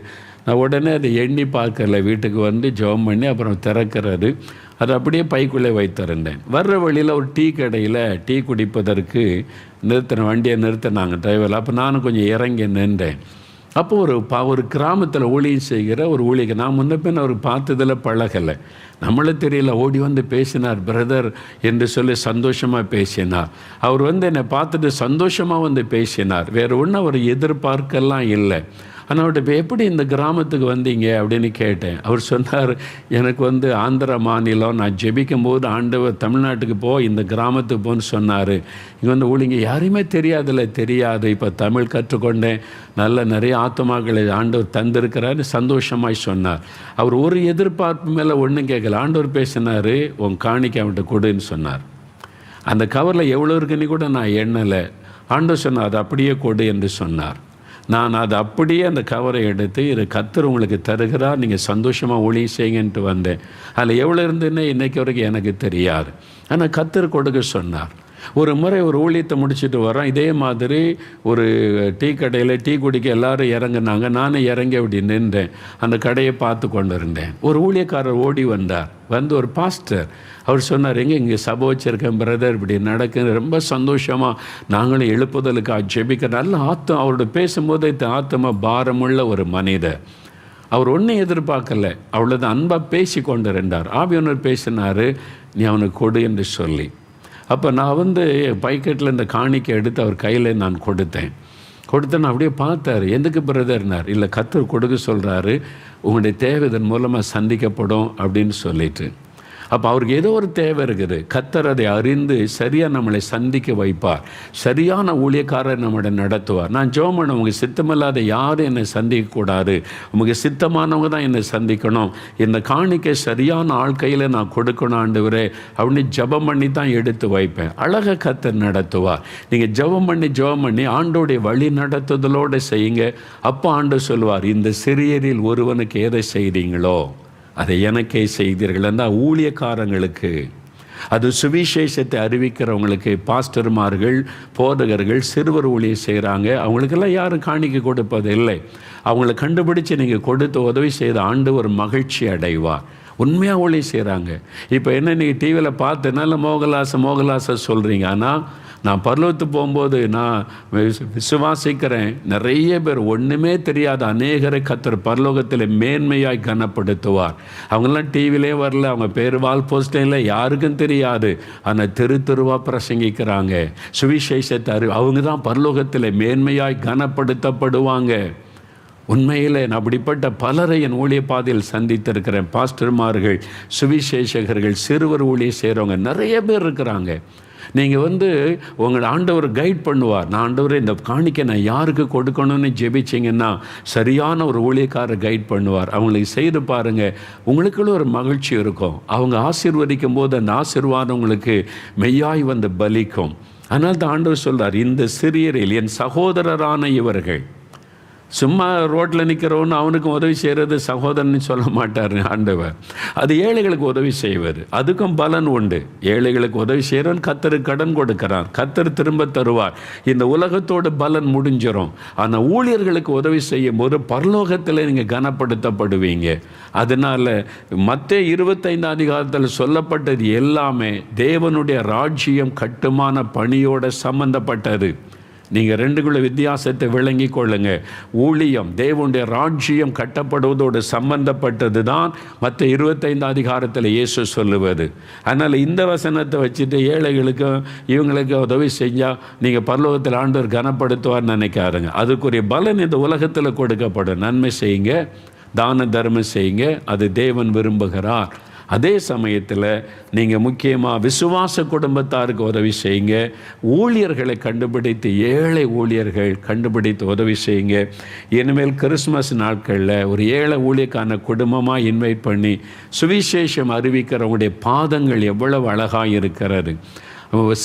நான் உடனே அதை எண்ணி பார்க்கல. வீட்டுக்கு வந்து ஜெபம் பண்ணி அப்புறம் திறக்கிறது, அதை அப்படியே பைக்குள்ளே வைத்திருந்தேன். வர்ற வழியில் ஒரு டீ கடையில் டீ குடிப்பதற்கு வண்டியை நிறுத்தினாங்க டிரைவரில். அப்போ நானும் கொஞ்சம் இறங்கி நின்றேன். அப்போ ஒரு கிராமத்தில் ஊழியம் செய்கிற ஒரு ஊழியர், நான் முன்ன பின் அவர் பார்த்ததில் பழகலை, நம்மளே தெரியல, ஓடி வந்து பேசினார், பிரதர் என்று சொல்லி சந்தோஷமாக பேசினார். அவர் வந்து என்னை பார்த்துட்டு சந்தோஷமாக வந்து பேசினார். வேறு ஒன்றும் அவர் எதிர்பார்க்கலாம் இல்லை. ஆனால் அவர்கிட்ட எப்படி இந்த கிராமத்துக்கு வந்தீங்க அப்படின்னு கேட்டேன். அவர் சொன்னார், எனக்கு வந்து ஆந்திர மாநிலம், நான் ஜெபிக்கும் போது ஆண்டவர் தமிழ்நாட்டுக்கு இந்த கிராமத்துக்கு போன்னு சொன்னார். இங்கே வந்து ஊழிங்க யாரையுமே தெரியாது, இப்போ தமிழ் கற்றுக்கொண்டேன், நிறைய ஆத்துமாக்களை ஆண்டவர் தந்திருக்கிறாரு சந்தோஷமாய் சொன்னார். அவர் ஒரு எதிர்பார்ப்பு மேலே ஒன்றும் கேட்கல. ஆண்டவர் பேசினார், உன் காணிக்கை அவன்கிட்ட கொடுன்னு சொன்னார். அந்த கவரில் எவ்வளோ இருக்குன்னு கூட நான் எண்ணலை. ஆண்டவர் சொன்னார், அது அப்படியே கொடு என்று சொன்னார். நான் அதை அப்படியே அந்த கவரை எடுத்து, இது கர்த்தர் உங்களுக்கு தருகிறார், நீங்கள் சந்தோஷமாக ஊழியம் செய்யுங்கன்ட்டு வந்தேன். அதில் எவ்வளோ இருந்துன்னு இன்றைக்கு வரைக்கும் எனக்கு தெரியாது. ஆனால் கர்த்தர் கொடுக்க சொன்னார். ஒரு முறை ஒரு ஊழியத்தை முடிச்சுட்டு வரோம், இதே மாதிரி ஒரு டீ கடையில் டீ குடிக்க எல்லோரும் இறங்குனாங்க. நானும் இறங்கி அப்படி நின்றேன், அந்த கடையை பார்த்து கொண்டு இருந்தேன். ஒரு ஊழியக்காரர் ஓடி வந்தார். வந்து ஒரு பாஸ்டர், அவர் சொன்னார், இங்கே சபை வச்சுருக்கேன் பிரதர், இப்படி நடக்குது, ரொம்ப சந்தோஷமாக நாங்களும் எழுப்புதலுக்கு ஜெபிக்க. நல்ல அவரோட பேசும்போது ஆத்மா பாரமுள்ள ஒரு மனிதர். அவர் ஒன்றும் எதிர்பார்க்கல, அவ்வளோதான், அன்பாக பேசி கொண்டு இருந்தார். ஆவியானவர் பேசினார், நீ அவனுக்கு கொடு என்று சொல்லி. அப்போ நான் வந்து பைக்கெட்டில் இந்த காணிக்கை எடுத்து அவர் கையில் நான் கொடுத்தேன். நான் அப்படியே பார்த்தார். எதுக்கு பிரதர்னார். இல்லை, கர்த்தர் கொடுக்க சொல்கிறாரு, உங்களுடைய தேவை இதன் மூலமாக சந்திக்கப்படும் அப்படின்னு சொல்லிட்டு. அப்போ அவருக்கு ஏதோ ஒரு தேவை இருக்குது. கர்த்தர் அதை அறிந்து சரியாக நம்மளை சந்திக்க வைப்பார். சரியான ஊழியக்காரர் நம்மளை நடத்துவார். நான் ஜெபம் பண்ண, உங்கள் சித்தமில்லாத யாரும் என்னை சந்திக்கக்கூடாது, உங்கள் சித்தமானவங்க தான் என்னை சந்திக்கணும், இந்த காணிக்கை சரியான ஆள் கையில் நான் கொடுக்கணும் ஆண்டவரே அப்படின்னு ஜெபம் பண்ணி தான் எடுத்து வைப்பேன். அழகாக கர்த்தர் நடத்துவார். நீங்கள் ஜெபம் பண்ணி ஆண்டோடைய வழி நடத்துதலோடு செய்யுங்க. அப்போ ஆண்டவர் சொல்லுவார், இந்த சிறியரில் ஒருவனுக்கு எதை செய்தீங்களோ அதை எனக்கே செய்தீர்கள். என்றால் ஊழியக்காரங்களுக்கு, அது சுவிசேஷத்தை அறிவிக்கிறவங்களுக்கு, பாஸ்டர்மார்கள், போதகர்கள், சிறுவர் ஊழியம் செய்கிறாங்க, அவங்களுக்கெல்லாம் யாரும் காணிக்கை கொடுப்பது இல்லை. அவங்கள கண்டுபிடிச்சு நீங்கள் கொடுத்து உதவி செய்த ஆண்டவர் மகிழ்ச்சி அடைவார். உண்மையாக ஊழியம் செய்கிறாங்க. இப்போ என்ன, நீங்கள் டிவியில் பார்த்தனால மோகலாச சொல்கிறீங்க. ஆனால் நான் பரலோகத்துக்கு போகும்போது நான் விசுவாசிக்கிறேன், நிறைய பேர் ஒன்றுமே தெரியாத அநேகரை கர்த்தர் பரலோகத்தில் மேன்மையாய் கனப்படுத்துவார். அவங்கெல்லாம் டிவிலே வரல, அவங்க பேர் வால் போஸ்டே இல்லை, யாருக்கும் தெரியாது. ஆனால் தெருவாக பிரசங்கிக்கிறாங்க சுவிசேஷத்தை. அவங்க தான் பரலோகத்தில் மேன்மையாய் கனப்படுத்தப்படுவாங்க. உண்மையில் நான் அப்படிப்பட்ட பலரை என் ஊழிய பாதையில் சந்தித்திருக்கிறேன். பாஸ்டர்மார்கள், சுவிசேஷகர்கள், சிறுவர் ஊழியம் செய்கிறவங்க நிறைய பேர் இருக்கிறாங்க. நீங்கள் வந்து உங்கள் ஆண்டவர் கைட் பண்ணுவார். நான் ஆண்டவரை இந்த காணிக்கை நான் யாருக்கு கொடுக்கணும்னு ஜெபிச்சிங்கன்னா சரியான ஒரு ஊழியக்காரர் கைட் பண்ணுவார். அவங்களுக்கு செய்து பாருங்கள், உங்களுக்குள்ள ஒரு மகிழ்ச்சி இருக்கும். அவங்க ஆசீர்வதிக்கும் போது அந்த ஆசீர்வாதம் உங்களுக்கு மெய்யாய் வந்து பலிக்கும். அதனால் தான் ஆண்டவர் சொல்கிறார், இந்த சிறியரில் என் சகோதரரான இவர்கள். சும்மா ரோட்டில் நிற்கிறவன்னு அவனுக்கும் உதவி செய்கிறது சகோதரன்னு சொல்ல மாட்டார் ஆண்டவர். அது ஏழைகளுக்கு உதவி செய்வார், அதுக்கும் பலன் உண்டு. ஏழைகளுக்கு உதவி செய்கிறவன் கர்த்தருக்கு கடன் கொடுக்கிறான், கர்த்தர் திரும்ப தருவார். இந்த உலகத்தோடு பலன் முடிஞ்சிடும். ஆனால் ஊழியர்களுக்கு உதவி செய்யும் போது பரலோகத்தில் நீங்கள் கனப்படுத்தப்படுவீங்க. அதனால் மத்தேயு 25 அதிகாரத்தில் சொல்லப்பட்டது எல்லாமே தேவனுடைய ராஜ்யம் கட்டுமான பணியோடு சம்பந்தப்பட்டது. நீங்கள் ரெண்டுக்குள்ள வித்தியாசத்தை விளங்கி கொள்ளுங்க. ஊழியம், தேவனுடைய ராஜ்யம் கட்டப்படுவதோடு சம்பந்தப்பட்டது தான் மற்ற 25 அதிகாரத்தில் இயேசு சொல்லுவது. அதனால் இந்த வசனத்தை வச்சுட்டு ஏழைகளுக்கும் இவங்களுக்கு உதவி செஞ்சால் நீங்கள் பரலோகத்தில் ஆண்டவர் கனப்படுத்துவார் நினைக்காருங்க. அதுக்குரிய பலன் இந்த உலகத்தில் கொடுக்கப்படும். நன்மை செய்யுங்க, தான தர்மம் செய்யுங்க, அது தேவன் விரும்புகிறார். அதே சமயத்தில் நீங்கள் முக்கியமாக விசுவாச குடும்பத்தாருக்கு உதவி செய்யுங்க. ஊழியர்களை கண்டுபிடித்து, ஏழை ஊழியர்கள் கண்டுபிடித்து உதவி செய்யுங்க. இனிமேல் கிறிஸ்மஸ் நாட்களில் ஒரு ஏழை ஊழியக்கான குடும்பமாக இன்வைட் பண்ணி சுவிசேஷம் அறிவிக்கிறவங்களுடைய பாதங்கள் எவ்வளவு அழகாக இருக்கிறது.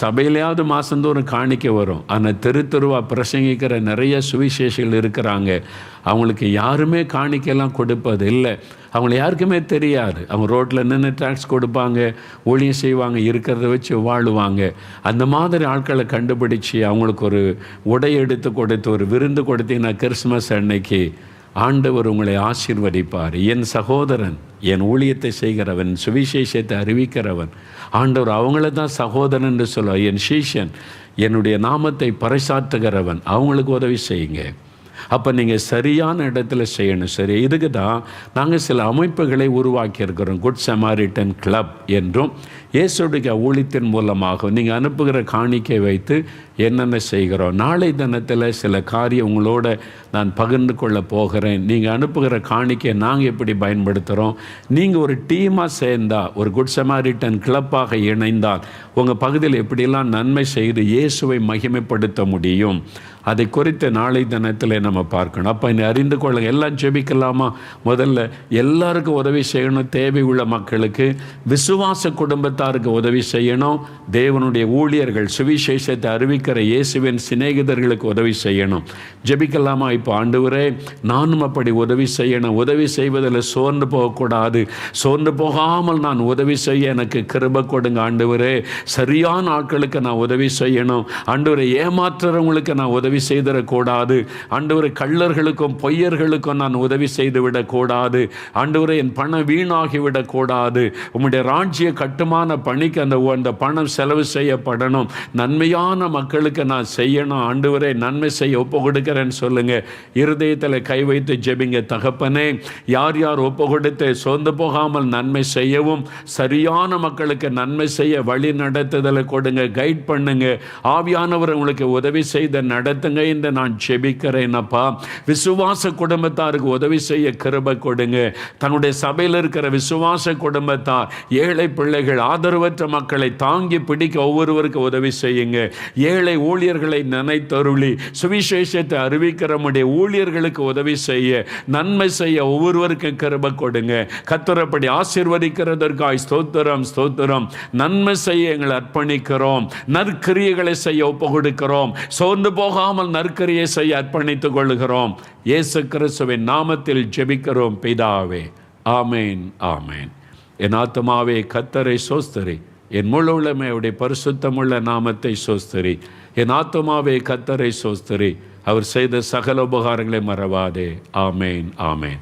சபையிலையாவது மாதந்தோறும் காணிக்க வரும். ஆனால் தெருவாக பிரசங்கிக்கிற நிறைய சுவிசேஷங்கள் இருக்கிறாங்க. அவங்களுக்கு யாருமே காணிக்கெல்லாம் கொடுப்பது இல்லை. அவங்கள யாருக்குமே தெரியாது. அவங்க ரோட்டில் நின்று டாக்ஸ் கொடுப்பாங்க, ஊழியம் செய்வாங்க, இருக்கிறத வச்சு வாழுவாங்க. அந்த மாதிரி ஆட்களை கண்டுபிடிச்சி அவங்களுக்கு ஒரு உடை எடுத்து கொடுத்து ஒரு விருந்து கொடுத்தீங்கன்னா கிறிஸ்மஸ் அன்னைக்கு ஆண்டவர் உங்களை ஆசீர்வதிப்பார். என் சகோதரன், என் ஊழியத்தை செய்கிறவன், சுவிசேஷத்தை அறிவிக்கிறவன், ஆண்டவர் அவங்கள தான் சகோதரன் என்று சொல்லுவார். என் சீஷன், என்னுடைய நாமத்தை பறைசாற்றுகிறவன், அவங்களுக்கு உதவி செய்யுங்க. அப்போ நீங்கள் சரியான இடத்துல செய்யணும். சரி, இதுக்கு தான் நாங்கள் சில அமைப்புகளை உருவாக்கியிருக்கிறோம். குட் சமாரிட்டன் கிளப் என்றும் இயேசுடைய ஊழியத்தின் மூலமாக நீங்கள் அனுப்புகிற காணிக்கை வைத்து என்னென்ன செய்கிறோம். நாளை தினத்தில் சில காரியம் உங்களோட நான் பகிர்ந்து கொள்ள போகிறேன். நீங்கள் அனுப்புகிற காணிக்கை நாங்கள் எப்படி பயன்படுத்துகிறோம். நீங்கள் ஒரு டீமாக சேர்ந்தால், ஒரு குட் சமாரிட்டன் கிளப்பாக இணைந்தால் உங்கள் பகுதியில் எப்படியெல்லாம் நன்மை செய்து இயேசுவை மகிமைப்படுத்த முடியும், அதை குறித்து நாளை தினத்தில் நம்ம பார்க்கணும். அப்போ என்னை அறிந்து கொள்ளுங்க. எல்லாம் ஜெபிக்கலாமா? முதல்ல எல்லாருக்கும் உதவி செய்யணும். தேவை உள்ள மக்களுக்கு, விசுவாச குடும்பத்தாருக்கு உதவி செய்யணும். தேவனுடைய ஊழியர்கள், சுவிசேஷத்தை அறிவிக்கிற இயேசுவின் சிநேகிதர்களுக்கு உதவி செய்யணும். ஜெபிக்கலாமா? இப்போ ஆண்டவரே, நானும் அப்படி உதவி செய்யணும். உதவி செய்வதில் சோர்ந்து போகக்கூடாது. சோர்ந்து போகாமல் நான் உதவி செய்ய எனக்கு கிருபை கொடுங்க ஆண்டவரே. சரியான ஆட்களுக்கு நான் உதவி செய்யணும் ஆண்டவரே. ஏமாற்றுறவங்களுக்கு நான் உதவி செய்திடக்கூடாது ஆண்டவரே. கள்ளர்களுக்கும் பொய்யர்களுக்கும் நான் உதவி செய்து விடக்கூடாது ஆண்டவரே. என் பணம் வீணாகிவிடக்கூடாது. உம்முடைய ராஜ்ய கட்டுமான பணிக்கு அந்த பணம் செலவு செய்யப்படணும். நன்மையான மக்களுக்கு நான் செய்யணும் ஆண்டவரே. நன்மை செய்ய ஒப்பு கொடுக்கிறேன்னு சொல்லுங்க. இருதயத்தில் கை வைத்து ஜெபிங்க. தகப்பனே, யார் யார் ஒப்பு கொடுத்து சோர்ந்து போகாமல் நன்மை செய்யவும், சரியான மக்களுக்கு நன்மை செய்ய வழி நடத்துதலை கொடுங்க, கைட் பண்ணுங்க. ஆவியானவர் உங்களுக்கு உதவி செய்த நடத்துங்க என்று நான் ஜெபிக்கிறேன் அப்பா. விசுவாச குடும்பத்தாருக்கு உதவி செய்ய கிருபை கொடுங்க. தன்னுடைய சபையில் இருக்கிற விசுவாச குடும்பத்தார், ஏழை பிள்ளைகள், ஆதரவற்ற மக்களை தாங்கி பிடிக்க ஒவ்வொருவருக்கு உதவி செய்யுங்க. ஏழை ஊழியர்களை நினைத்தருளி சுவிசேஷத்தை அறிவிக்கிற நம்முடைய ஊழியர்களுக்கு உதவி செய்ய, நன்மை செய்ய ஒவ்வொருவருக்கும் கிருபை கொடுங்க. கர்த்தரப்படி ஆசீர்வதிக்கிறதற்காய் ஸ்தோத்திரம், ஸ்தோத்திரம். நன்மை செய்ய எங்களை அர்ப்பணிக்கிறோம். நற்கிரியைகளை செய்ய ஒப்பு கொடுக்கிறோம். சோர்ந்து போகாமல் நற்கிரியை செய்ய அர்ப்பணித்துக் கொள்கிறோம். இயேசு கிறிஸ்துவின் நாமத்தில் ஜெபிக்கிறோம் பிதாவே. ஆமேன், ஆமேன். என் ஆத்துமாவே கர்த்தரை சோஸ்தரி, என் முழு உள்ளமே அவருடைய பரிசுத்தமுள்ள நாமத்தை சோஸ்தரி. என் ஆத்துமாவே கர்த்தரை சோஸ்தரி, அவர் செய்த சகல உபகாரங்களை மறவாதே. ஆமேன், ஆமேன்.